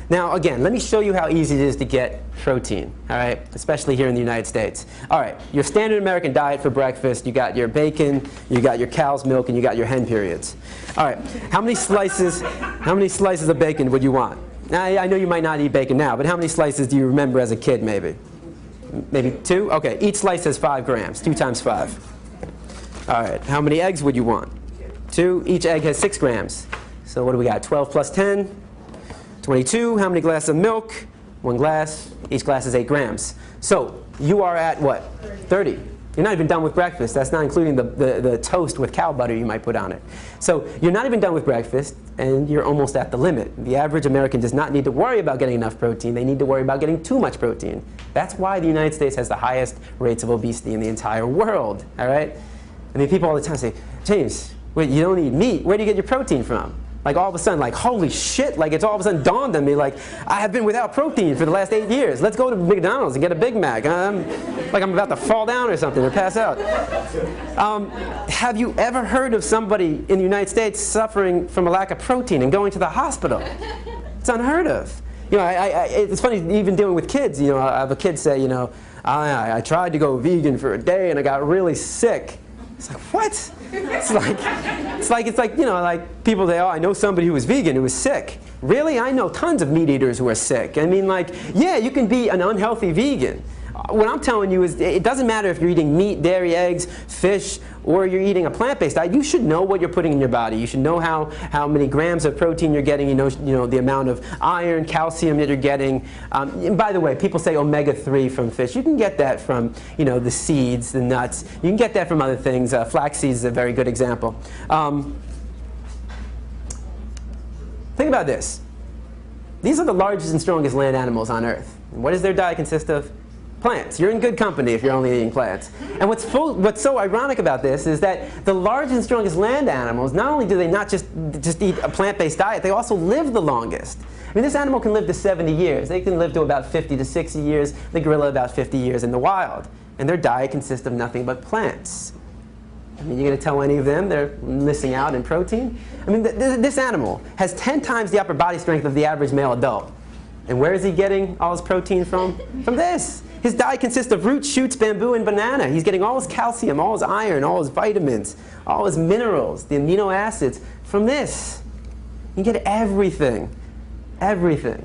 Now, again, let me show you how easy it is to get protein, all right, especially here in the United States. All right, your standard American diet for breakfast, you got your bacon, you got your cow's milk, and you got your hen periods. All right, how many slices of bacon would you want? Now, I know you might not eat bacon now, but how many slices do you remember as a kid, maybe? Maybe 2? Okay, each slice has 5 grams, 2 times 5. All right, how many eggs would you want? 2, each egg has 6 grams. So what do we got, 12 plus 10? 22, how many glasses of milk? 1 glass, each glass is 8 grams. So you are at what? 30. You're not even done with breakfast. That's not including the toast with cow butter you might put on it. So you're not even done with breakfast, and you're almost at the limit. The average American does not need to worry about getting enough protein. They need to worry about getting too much protein. That's why the United States has the highest rates of obesity in the entire world. All right? I mean, people all the time say, James, wait, you don't eat meat. Where do you get your protein from? Like all of a sudden, like, holy shit, like it's all of a sudden dawned on me, like, I have been without protein for the last 8 years. Let's go to McDonald's and get a Big Mac. Like I'm about to fall down or something or pass out. Have you ever heard of somebody in the United States suffering from a lack of protein and going to the hospital? It's unheard of. You know, it's funny, even dealing with kids, you know, I have a kid say, you know, I tried to go vegan for a day and I got really sick. It's like, what? It's like, you know, like people say, oh, I know somebody who was vegan who was sick. Really? I know tons of meat eaters who are sick. I mean, like, yeah, you can be an unhealthy vegan. What I'm telling you is it doesn't matter if you're eating meat, dairy, eggs, fish, or you're eating a plant-based diet. You should know what you're putting in your body. You should know how many grams of protein you're getting. You know the amount of iron, calcium that you're getting. And by the way, people say omega-3 from fish. You can get that from the seeds, the nuts. You can get that from other things. Flax seeds is a very good example. Think about this. These are the largest and strongest land animals on Earth. And what does their diet consist of? Plants. You're in good company if you're only eating plants. And what's so ironic about this is that the largest and strongest land animals, not only do they not just eat a plant-based diet, they also live the longest. I mean, this animal can live to 70 years. They can live to about 50 to 60 years. The gorilla about 50 years in the wild. And their diet consists of nothing but plants. I mean, you're going to tell any of them they're missing out in protein? I mean, this animal has 10 times the upper body strength of the average male adult. And where is he getting all his protein from? From this. His diet consists of roots, shoots, bamboo, and banana. He's getting all his calcium, all his iron, all his vitamins, all his minerals, the amino acids from this. You get everything. Everything.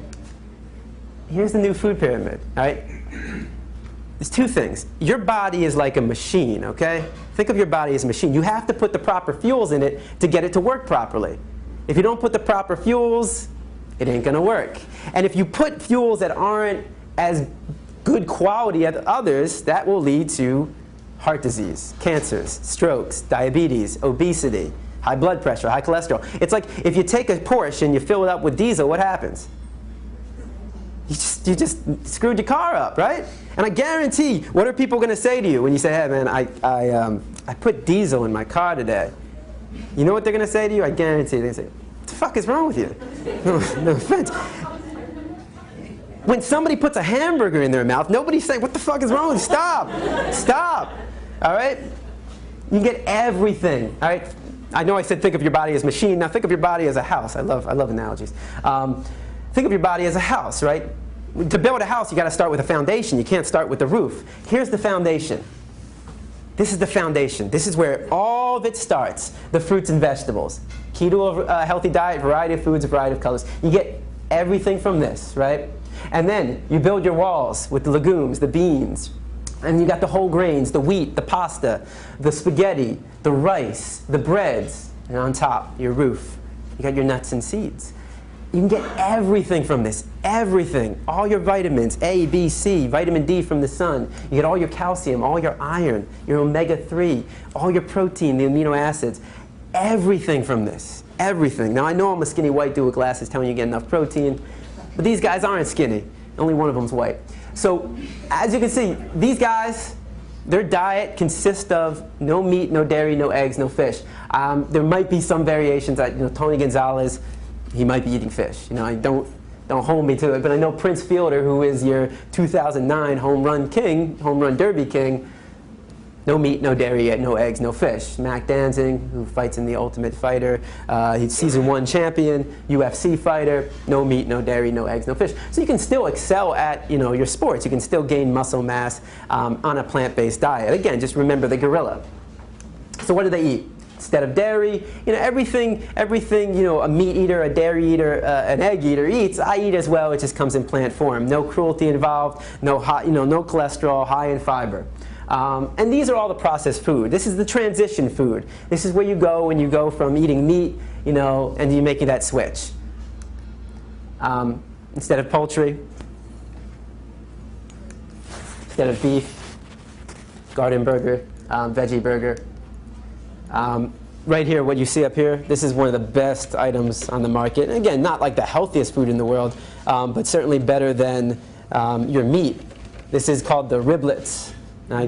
Here's the new food pyramid, all right? There's 2 things. Your body is like a machine, okay? Think of your body as a machine. You have to put the proper fuels in it to get it to work properly. If you don't put the proper fuels, it ain't gonna work. And if you put fuels that aren't as good quality as others, that will lead to heart disease, cancers, strokes, diabetes, obesity, high blood pressure, high cholesterol. It's like if you take a Porsche and you fill it up with diesel, what happens? You just screwed your car up, right? And I guarantee, what are people going to say to you when you say, hey man, I put diesel in my car today? You know what they're going to say to you? I guarantee they're going to say, what the fuck is wrong with you? No offense. When somebody puts a hamburger in their mouth, nobody's saying, what the fuck is wrong with you? Stop. Stop. All right? You get everything. All right? I know I said think of your body as a machine. Now think of your body as a house. I love analogies. Think of your body as a house, right? To build a house, you got to start with a foundation. You can't start with the roof. Here's the foundation. This is the foundation. This is where all of it starts. The fruits and vegetables. Keto, healthy diet, variety of foods, a variety of colors. You get everything from this, right? And then you build your walls with the legumes, the beans. And you got the whole grains, the wheat, the pasta, the spaghetti, the rice, the breads. And on top, your roof. You got your nuts and seeds. You can get everything from this, everything. All your vitamins, A, B, C, vitamin D from the sun. You get all your calcium, all your iron, your omega-3, all your protein, the amino acids. Everything from this, everything. Now I know I'm a skinny white dude with glasses telling you get enough protein, but these guys aren't skinny. Only one of them's white. So as you can see, these guys, their diet consists of no meat, no dairy, no eggs, no fish. There might be some variations. Tony Gonzalez, he might be eating fish. Don't hold me to it, but I know Prince Fielder, who is your 2009 home run derby king, No meat, no dairy, no eggs, no fish. Mac Danzig, who fights in The Ultimate Fighter, he's season 1 champion, UFC fighter, no meat, no dairy, no eggs, no fish. So you can still excel at your sports. You can still gain muscle mass on a plant-based diet. Again, just remember the gorilla. So what do they eat? Instead of dairy, everything a meat eater, a dairy eater, an egg eater eats, I eat as well. It just comes in plant form. No cruelty involved, no cholesterol, high in fiber. And these are all the processed food. This is the transition food. This is where you go when you go from eating meat, and you're making that switch. Instead of poultry, instead of beef, garden burger, veggie burger. Right here, what you see up here, this is one of the best items on the market. And again, not like the healthiest food in the world, but certainly better than your meat. This is called the riblets. I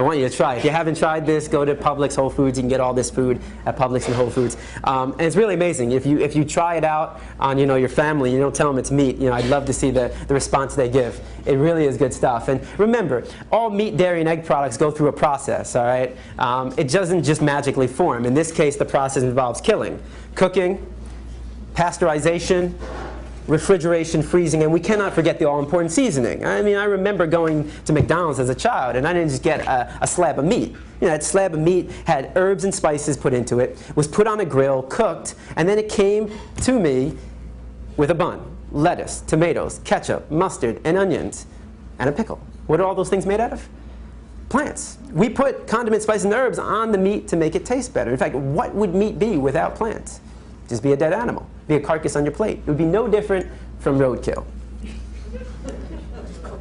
want you to try. If you haven't tried this, go to Publix, Whole Foods. You can get all this food at Publix and Whole Foods. And it's really amazing. If you try it out on your family, you don't tell them it's meat. I'd love to see the response they give. It really is good stuff. And remember, all meat, dairy, and egg products go through a process. All right, it doesn't just magically form. In this case, the process involves killing, cooking, pasteurization, refrigeration, freezing, and we cannot forget the all-important seasoning. I mean, I remember going to McDonald's as a child, and I didn't just get a slab of meat. That slab of meat had herbs and spices put into it, was put on a grill, cooked, and then it came to me with a bun, lettuce, tomatoes, ketchup, mustard, and onions, and a pickle. What are all those things made out of? Plants. We put condiments, spices, and herbs on the meat to make it taste better. In fact, what would meat be without plants? Just be a dead animal. Be a carcass on your plate. It would be no different from roadkill.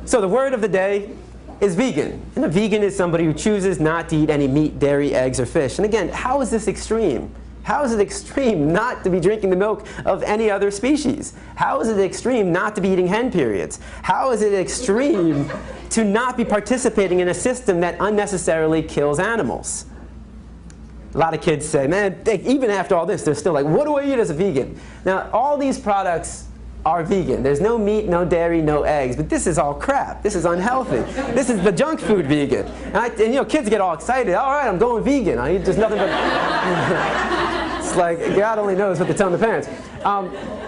So the word of the day is vegan. And a vegan is somebody who chooses not to eat any meat, dairy, eggs, or fish. And again, how is this extreme? How is it extreme not to be drinking the milk of any other species? How is it extreme not to be eating hen periods? How is it extreme to not be participating in a system that unnecessarily kills animals? A lot of kids say, man, even after all this, they're still like, what do I eat as a vegan? Now, all these products are vegan. There's no meat, no dairy, no eggs, but this is all crap. This is unhealthy. This is the junk food vegan. And kids get all excited. All right, I'm going vegan. I eat just nothing but... It's like, God only knows what they're telling the parents.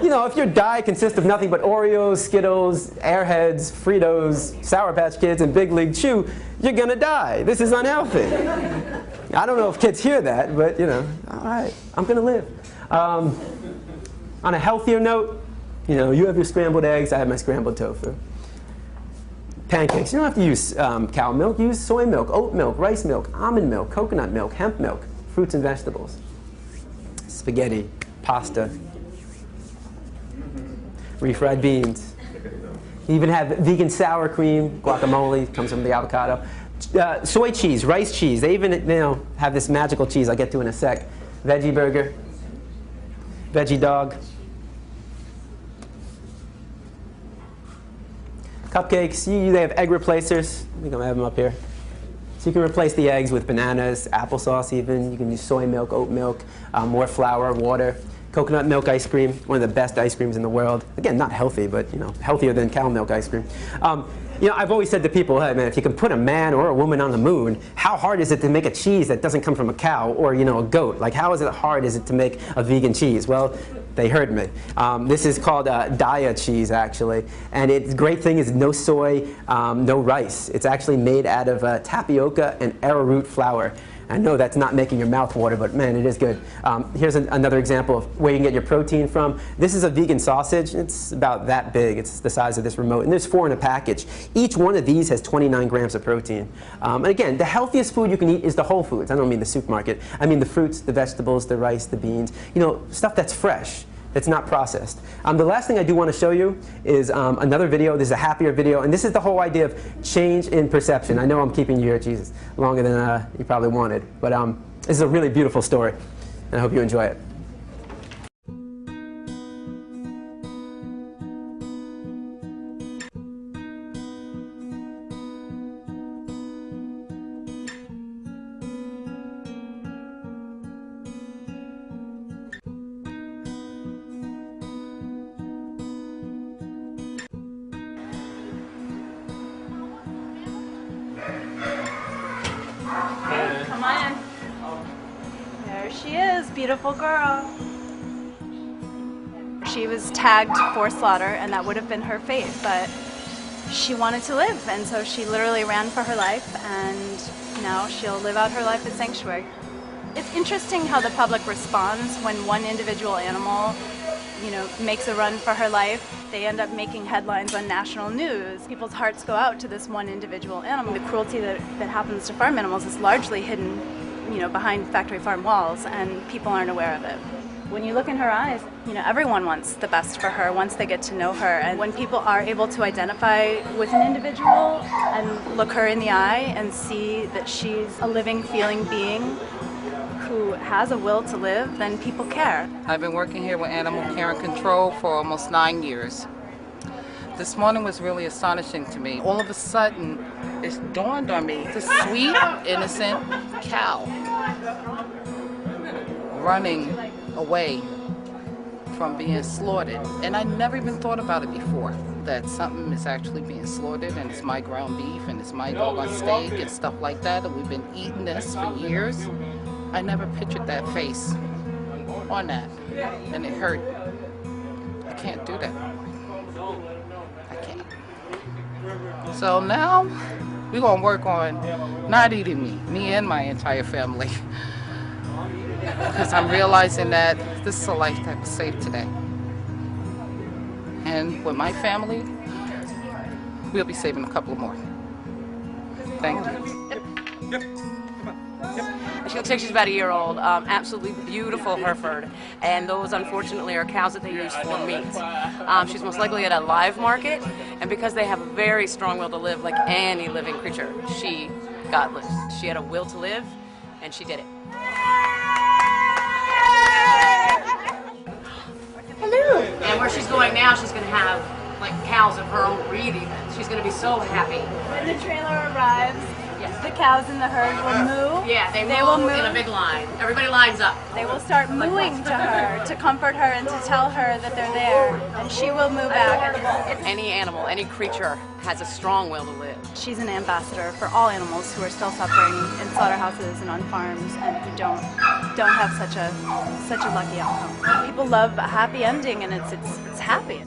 If your diet consists of nothing but Oreos, Skittles, Airheads, Fritos, Sour Patch Kids, and Big League Chew, you're going to die. This is unhealthy. I don't know if kids hear that, but all right, I'm going to live. On a healthier note, you have your scrambled eggs, I have my scrambled tofu. Pancakes, you don't have to use cow milk, use soy milk, oat milk, rice milk, almond milk, coconut milk, hemp milk, fruits and vegetables. Spaghetti, pasta, refried beans. You even have vegan sour cream, guacamole, comes from the avocado. Soy cheese, rice cheese. They even have this magical cheese I'll get to in a sec. Veggie burger, veggie dog. Cupcakes, they have egg replacers. I think I'm going to have them up here. So you can replace the eggs with bananas, applesauce even. You can use soy milk, oat milk, more flour, water. Coconut milk ice cream, one of the best ice creams in the world. Again, not healthy, but healthier than cow milk ice cream. I've always said to people, hey man, if you can put a man or a woman on the moon, how hard is it to make a cheese that doesn't come from a cow or a goat? Like how hard is it to make a vegan cheese? Well, they heard me. This is called Daya cheese actually, and the great thing is no soy, no rice. It's actually made out of tapioca and arrowroot flour. I know that's not making your mouth water, but man, it is good. Here's another example of where you can get your protein from. This is a vegan sausage. It's about that big. It's the size of this remote, and there's 4 in a package. Each one of these has 29 grams of protein. And again, the healthiest food you can eat is the whole foods. I don't mean the supermarket. I mean the fruits, the vegetables, the rice, the beans. Stuff that's fresh. It's not processed. The last thing I do want to show you is another video. This is a happier video, and this is the whole idea of change in perception. I know I'm keeping you here, Jesus, longer than you probably wanted, but this is a really beautiful story, and I hope you enjoy it. she is, beautiful girl. She was tagged for slaughter, and that would have been her fate, but she wanted to live, and so she literally ran for her life, and now she'll live out her life at sanctuary. It's interesting how the public responds when one individual animal, you know, makes a run for her life. They end up making headlines on national news. People's hearts go out to this one individual animal. The cruelty that happens to farm animals is largely hidden, you know, behind factory farm walls, and people aren't aware of it. When you look in her eyes, you know, everyone wants the best for her once they get to know her. And when people are able to identify with an individual and look her in the eye and see that she's a living, feeling being who has a will to live, then people care. I've been working here with animal care and control for almost 9 years. This morning was really astonishing to me. All of a sudden, it dawned on me, this sweet, innocent cow running away from being slaughtered. And I never even thought about it before, that something is actually being slaughtered and it's my ground beef and it's my dog on steak and stuff like that, and we've been eating this for years. I never pictured that face on that, and it hurt. I can't do that. I can't. So now we're gonna work on not eating me and my entire family. Because I'm realizing that this is a life that was saved today. And with my family, we'll be saving a couple more. Thank you. She looks like she's about a year old. Absolutely beautiful Hereford. And those, unfortunately, are cows that they use for meat. She's most likely at a live market. And because they have a very strong will to live, like any living creature, she got loose. She had a will to live, and she did it. Hello. And where she's going now, she's going to have like cows of her own breed even. She's going to be so happy. When the trailer arrives, yes, the cows in the herd will moo. Yeah, they will move moo in a big line. Everybody lines up. They will start mooing to her, to comfort her and to tell her that they're there. And she will moo back. Any animal, any creature has a strong will to live. She's an ambassador for all animals who are still suffering in slaughterhouses and on farms and who don't have such a lucky outcome. People love a happy ending, and it's happy.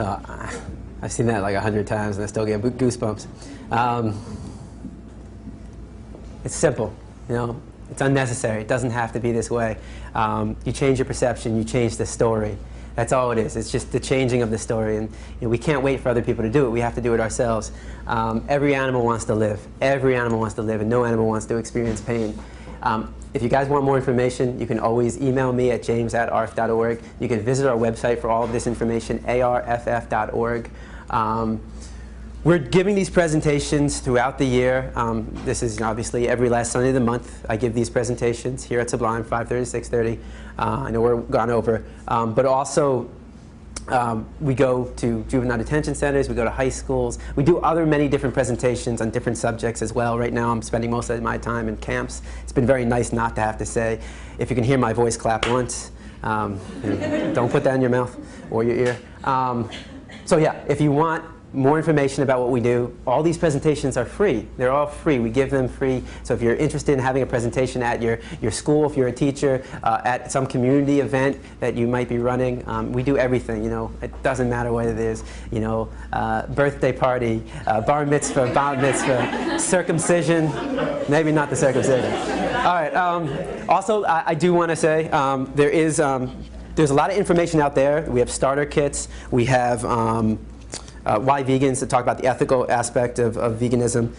So I've seen that like 100 times and I still get goosebumps. It's simple, you know, it's unnecessary. It doesn't have to be this way. You change your perception, you change the story. That's all it is. It's just the changing of the story, and you know, we can't wait for other people to do it. We have to do it ourselves. Every animal wants to live. Every animal wants to live, and no animal wants to experience pain. If you guys want more information, you can always email me at james@arff.org. You can visit our website for all of this information, arff.org. We're giving these presentations throughout the year. This is obviously every last Sunday of the month. I give these presentations here at Sublime, 5:30 to 6:30. I know we're gone over. But also, we go to juvenile detention centers, we go to high schools. We do many different presentations on different subjects as well. Right now I'm spending most of my time in camps. It's been very nice not to have to say, if you can hear my voice, clap once. Don't put that in your mouth or your ear. So yeah, if you want more information about what we do, all these presentations are free. They're all free. We give them free. So if you're interested in having a presentation at your school, if you're a teacher, at some community event that you might be running, we do everything. You know, it doesn't matter what it is. You know, birthday party, bar mitzvah, bat mitzvah, circumcision, maybe not the circumcision. All right. Also, I do want to say there's a lot of information out there. We have starter kits. We have why vegans, to talk about the ethical aspect of veganism.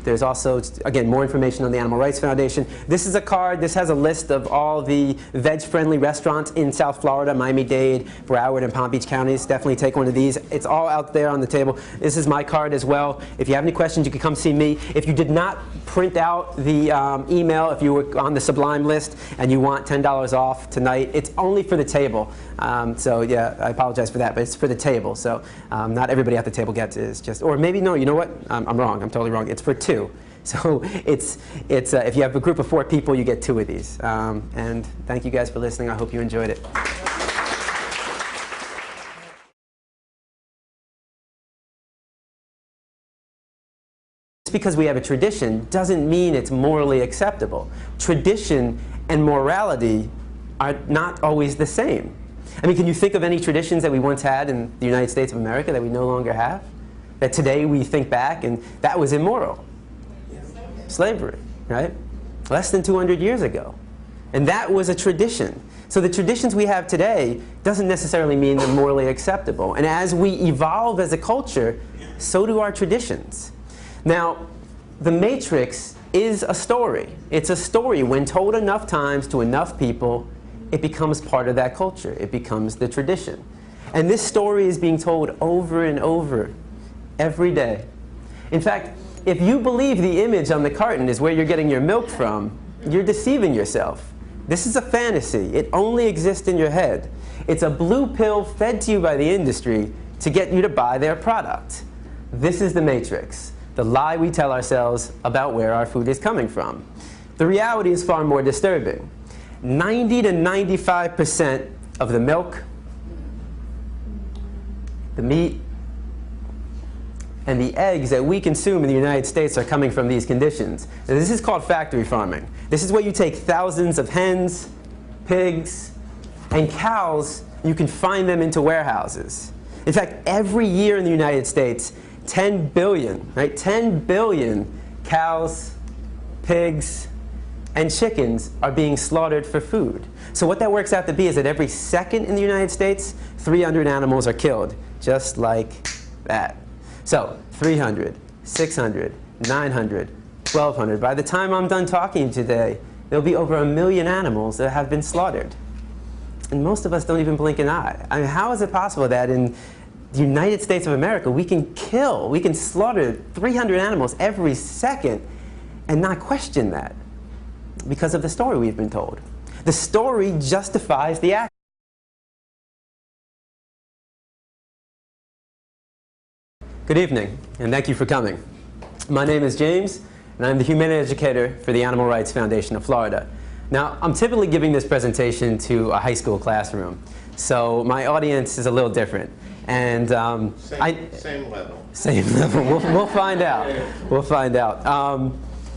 There's also, again, more information on the Animal Rights Foundation. This is a card. This has a list of all the veg-friendly restaurants in South Florida, Miami-Dade, Broward, and Palm Beach counties. Definitely take one of these. It's all out there on the table. This is my card as well. If you have any questions, you can come see me. If you did not print out the email, if you were on the Sublime list and you want $10 off tonight, it's only for the table. So yeah, I apologize for that, but it's for the table. So not everybody at the table gets it. It's just, or maybe no, you know what? I'm wrong. I'm totally wrong. It's for 2. So it's if you have a group of 4 people, you get 2 of these. And thank you guys for listening. I hope you enjoyed it. Just because we have a tradition doesn't mean it's morally acceptable. Tradition and morality are not always the same. I mean, can you think of any traditions that we once had in the United States of America that we no longer have? That today we think back and that was immoral? Slavery, right? Less than 200 years ago. And that was a tradition. So the traditions we have today doesn't necessarily mean they're morally acceptable. And as we evolve as a culture, so do our traditions. Now, The Matrix is a story. It's a story. When told enough times to enough people, it becomes part of that culture. It becomes the tradition. And this story is being told over and over every day. In fact, if you believe the image on the carton is where you're getting your milk from, you're deceiving yourself. This is a fantasy. It only exists in your head. It's a blue pill fed to you by the industry to get you to buy their product. This is the Matrix, the lie we tell ourselves about where our food is coming from. The reality is far more disturbing. 90 to 95% of the milk, the meat, and the eggs that we consume in the United States are coming from these conditions. Now, this is called factory farming. This is where you take thousands of hens, pigs, and cows, you confine them into warehouses. In fact, every year in the United States, 10 billion, right? 10 billion cows, pigs, and chickens are being slaughtered for food. So what that works out to be is that every second in the United States, 300 animals are killed, just like that. So 300, 600, 900, 1,200. By the time I'm done talking today, there'll be over 1 million animals that have been slaughtered. And most of us don't even blink an eye. I mean, how is it possible that in the United States of America, we can slaughter 300 animals every second and not question that? Because of the story we've been told. The story justifies the act. Good evening, and thank you for coming. My name is James, and I'm the Humane Educator for the Animal Rights Foundation of Florida. Now, I'm typically giving this presentation to a high school classroom, so my audience is a little different. And same level. Same level. We'll find out. We'll find out.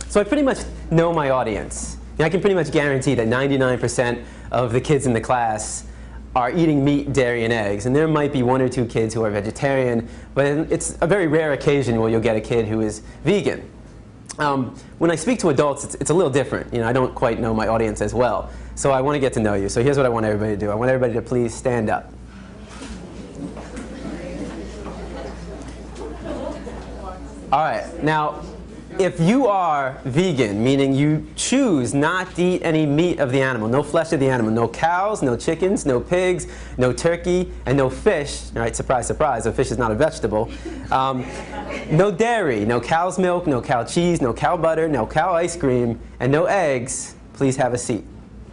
So I pretty much know my audience. And I can pretty much guarantee that 99% of the kids in the class are eating meat, dairy, and eggs. And there might be 1 or 2 kids who are vegetarian, but it's a very rare occasion where you'll get a kid who is vegan. When I speak to adults, it's a little different. You know, I don't quite know my audience as well. So I want to get to know you. So here's what I want everybody to do. I want everybody to please stand up. All right. Now, if you are vegan, meaning you choose not to eat any meat of the animal, no flesh of the animal, no cows, no chickens, no pigs, no turkey, and no fish, right? Surprise, surprise, a fish is not a vegetable. No dairy, no cow's milk, no cow cheese, no cow butter, no cow ice cream, and no eggs, please have a seat.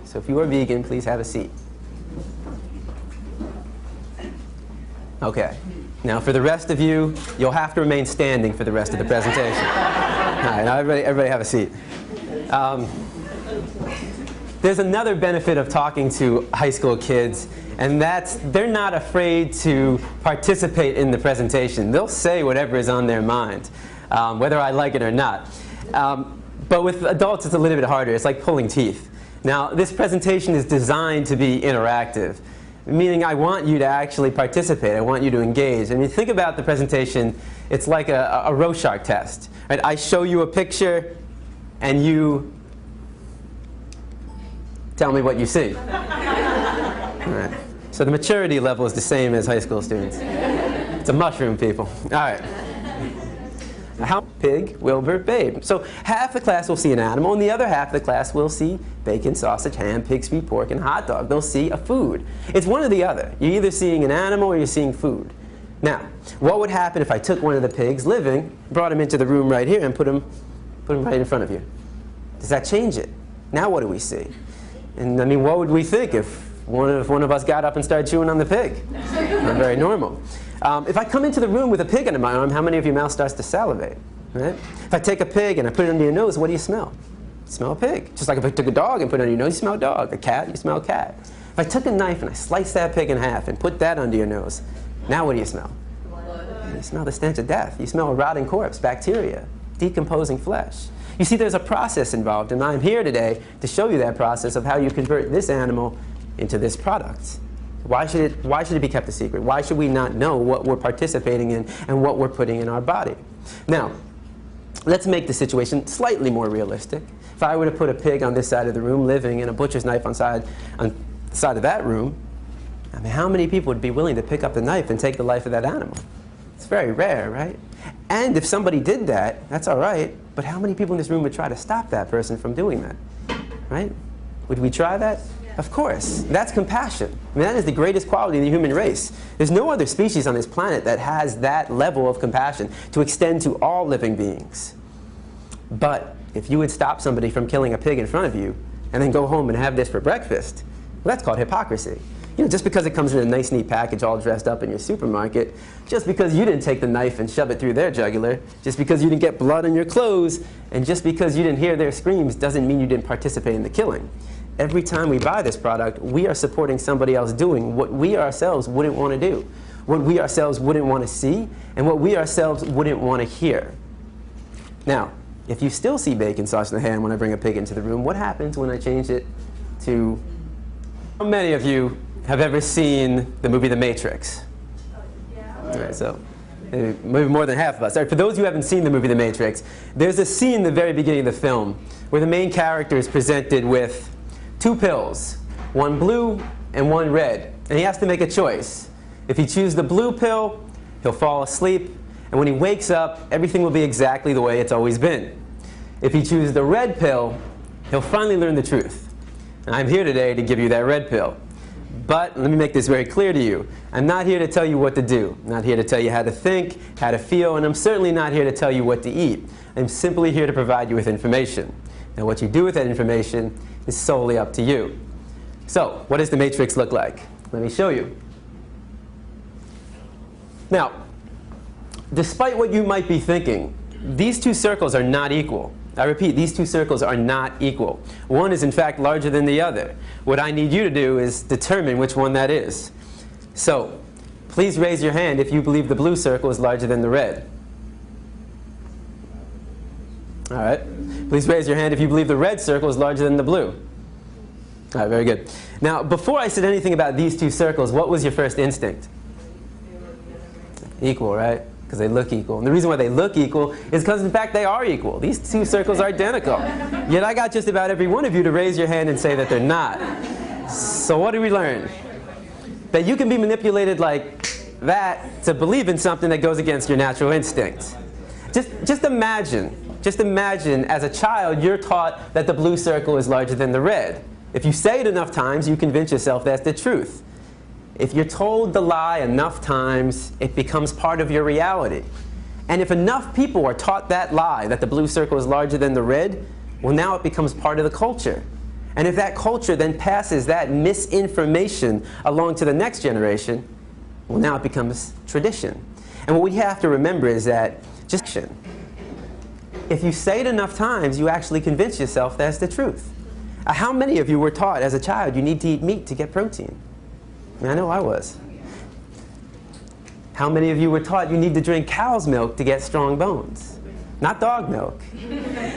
So if you are vegan, please have a seat. Okay. Now for the rest of you, you'll have to remain standing for the rest of the presentation. All right, now everybody have a seat. There's another benefit of talking to high school kids, and that's they're not afraid to participate in the presentation. They'll say whatever is on their mind, whether I like it or not. But with adults, it's a little bit harder. It's like pulling teeth. Now, this presentation is designed to be interactive, meaning I want you to actually participate. I want you to engage. I mean, think about the presentation. It's like a Rorschach test. Right? I show you a picture, and you tell me what you see. All right. So the maturity level is the same as high school students. It's a mushroom, people. All right. How pig, Wilbur, babe. So half the class will see an animal, and the other half of the class will see bacon, sausage, ham, pig's feet, pork, and hot dog. They'll see a food. It's one or the other. You're either seeing an animal or you're seeing food. Now, what would happen if I took one of the pigs living, brought him into the room right here, and put him right in front of you? Does that change it? Now what do we see? And I mean, what would we think if one of us got up and started chewing on the pig? Not very normal. If I come into the room with a pig under my arm, how many of your mouth starts to salivate? Right? If I take a pig and I put it under your nose, what do you smell? You smell a pig. Just like if I took a dog and put it under your nose, you smell a dog. A cat, you smell a cat. If I took a knife and I sliced that pig in half and put that under your nose, now what do you smell? You smell the stench of death. You smell a rotting corpse, bacteria, decomposing flesh. You see, there's a process involved, and I'm here today to show you that process of how you convert this animal into this product. Why should it be kept a secret? Why should we not know what we're participating in and what we're putting in our body? Now, let's make the situation slightly more realistic. If I were to put a pig on this side of the room living and a butcher's knife on the side of that room, I mean, how many people would be willing to pick up the knife and take the life of that animal? It's very rare, right? And if somebody did that, that's all right, but how many people in this room would try to stop that person from doing that, right? Would we try that? Of course. That's compassion. I mean, that is the greatest quality in the human race. There's no other species on this planet that has that level of compassion to extend to all living beings. But if you would stop somebody from killing a pig in front of you and then go home and have this for breakfast, well, that's called hypocrisy. You know, just because it comes in a nice, neat package all dressed up in your supermarket, just because you didn't take the knife and shove it through their jugular, just because you didn't get blood on your clothes, and just because you didn't hear their screams doesn't mean you didn't participate in the killing. Every time we buy this product, we are supporting somebody else doing what we ourselves wouldn't want to do, what we ourselves wouldn't want to see, and what we ourselves wouldn't want to hear. Now, if you still see bacon, sausage, and ham when I bring a pig into the room, what happens when I change it to... How many of you have ever seen the movie The Matrix? All right, so maybe more than half of us. All right, for those who haven't seen the movie The Matrix, there's a scene in the very beginning of the film where the main character is presented with two pills, one blue and one red, and he has to make a choice. If he chooses the blue pill, he'll fall asleep, and when he wakes up, everything will be exactly the way it's always been. If he chooses the red pill, he'll finally learn the truth. And I'm here today to give you that red pill. But let me make this very clear to you. I'm not here to tell you what to do. I'm not here to tell you how to think, how to feel, and I'm certainly not here to tell you what to eat. I'm simply here to provide you with information. Now, what you do with that information is solely up to you. So, what does the matrix look like? Let me show you. Now, despite what you might be thinking, these two circles are not equal. I repeat, these two circles are not equal. One is in fact larger than the other. What I need you to do is determine which one that is. So, please raise your hand if you believe the blue circle is larger than the red. All right. Please raise your hand if you believe the red circle is larger than the blue. All right, very good. Now, before I said anything about these two circles, what was your first instinct? Equal, right? Because they look equal. And the reason why they look equal is because, in fact, they are equal. These two circles are identical. Yet I got just about every one of you to raise your hand and say that they're not. So what did we learn? That you can be manipulated like that to believe in something that goes against your natural instinct. Just imagine as a child you're taught that the blue circle is larger than the red. If you say it enough times, you convince yourself that's the truth. If you're told the lie enough times, it becomes part of your reality. And if enough people are taught that lie, that the blue circle is larger than the red, well, now it becomes part of the culture. And if that culture then passes that misinformation along to the next generation, well, now it becomes tradition. And what we have to remember is that if you say it enough times, you actually convince yourself that's the truth. How many of you were taught as a child you need to eat meat to get protein? I know I was. How many of you were taught you need to drink cow's milk to get strong bones? Not dog milk,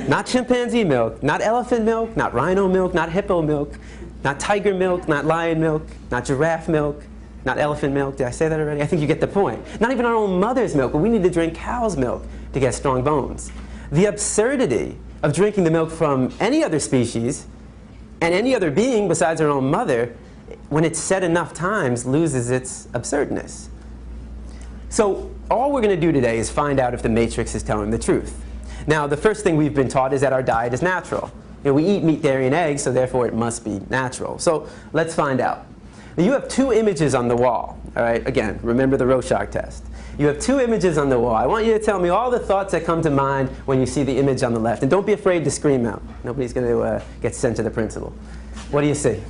not chimpanzee milk, not elephant milk, not rhino milk, not hippo milk, not tiger milk, not lion milk, not giraffe milk, not elephant milk. Did I say that already? I think you get the point. Not even our own mother's milk, but we need to drink cow's milk to get strong bones. The absurdity of drinking the milk from any other species and any other being besides our own mother, when it's said enough times, loses its absurdness. So all we're going to do today is find out if the matrix is telling the truth. Now, the first thing we've been taught is that our diet is natural. You know, we eat meat, dairy, and eggs, so therefore it must be natural. So let's find out. Now, you have two images on the wall. All right, again, remember the Rorschach test. You have two images on the wall. I want you to tell me all the thoughts that come to mind when you see the image on the left. And don't be afraid to scream out. Nobody's going to get sent to the principal. What do you see?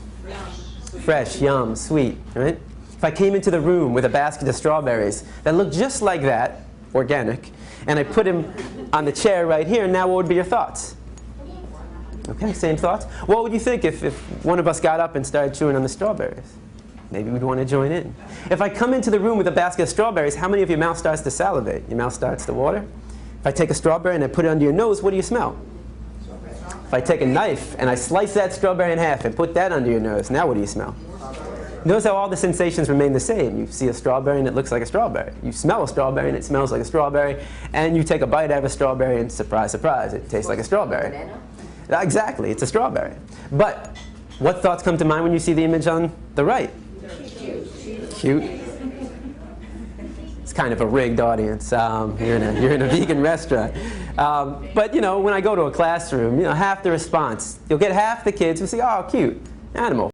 Fresh, yum, sweet, right? If I came into the room with a basket of strawberries that looked just like that, organic, and I put him on the chair right here, now what would be your thoughts? Okay, same thoughts. What would you think if one of us got up and started chewing on the strawberries? Maybe we'd want to join in. If I come into the room with a basket of strawberries, how many of your mouth starts to salivate? Your mouth starts to water? If I take a strawberry and I put it under your nose, what do you smell? If I take a knife and I slice that strawberry in half and put that under your nose, now what do you smell? Notice how all the sensations remain the same. You see a strawberry and it looks like a strawberry. You smell a strawberry and it smells like a strawberry. And you take a bite out of a strawberry and surprise, surprise, it tastes like a strawberry. Exactly, it's a strawberry. But what thoughts come to mind when you see the image on the right? Cute. It's kind of a rigged audience. You're in a vegan restaurant. But you know, when I go to a classroom, you know, half the response, you'll get half the kids who say, oh, cute, animal.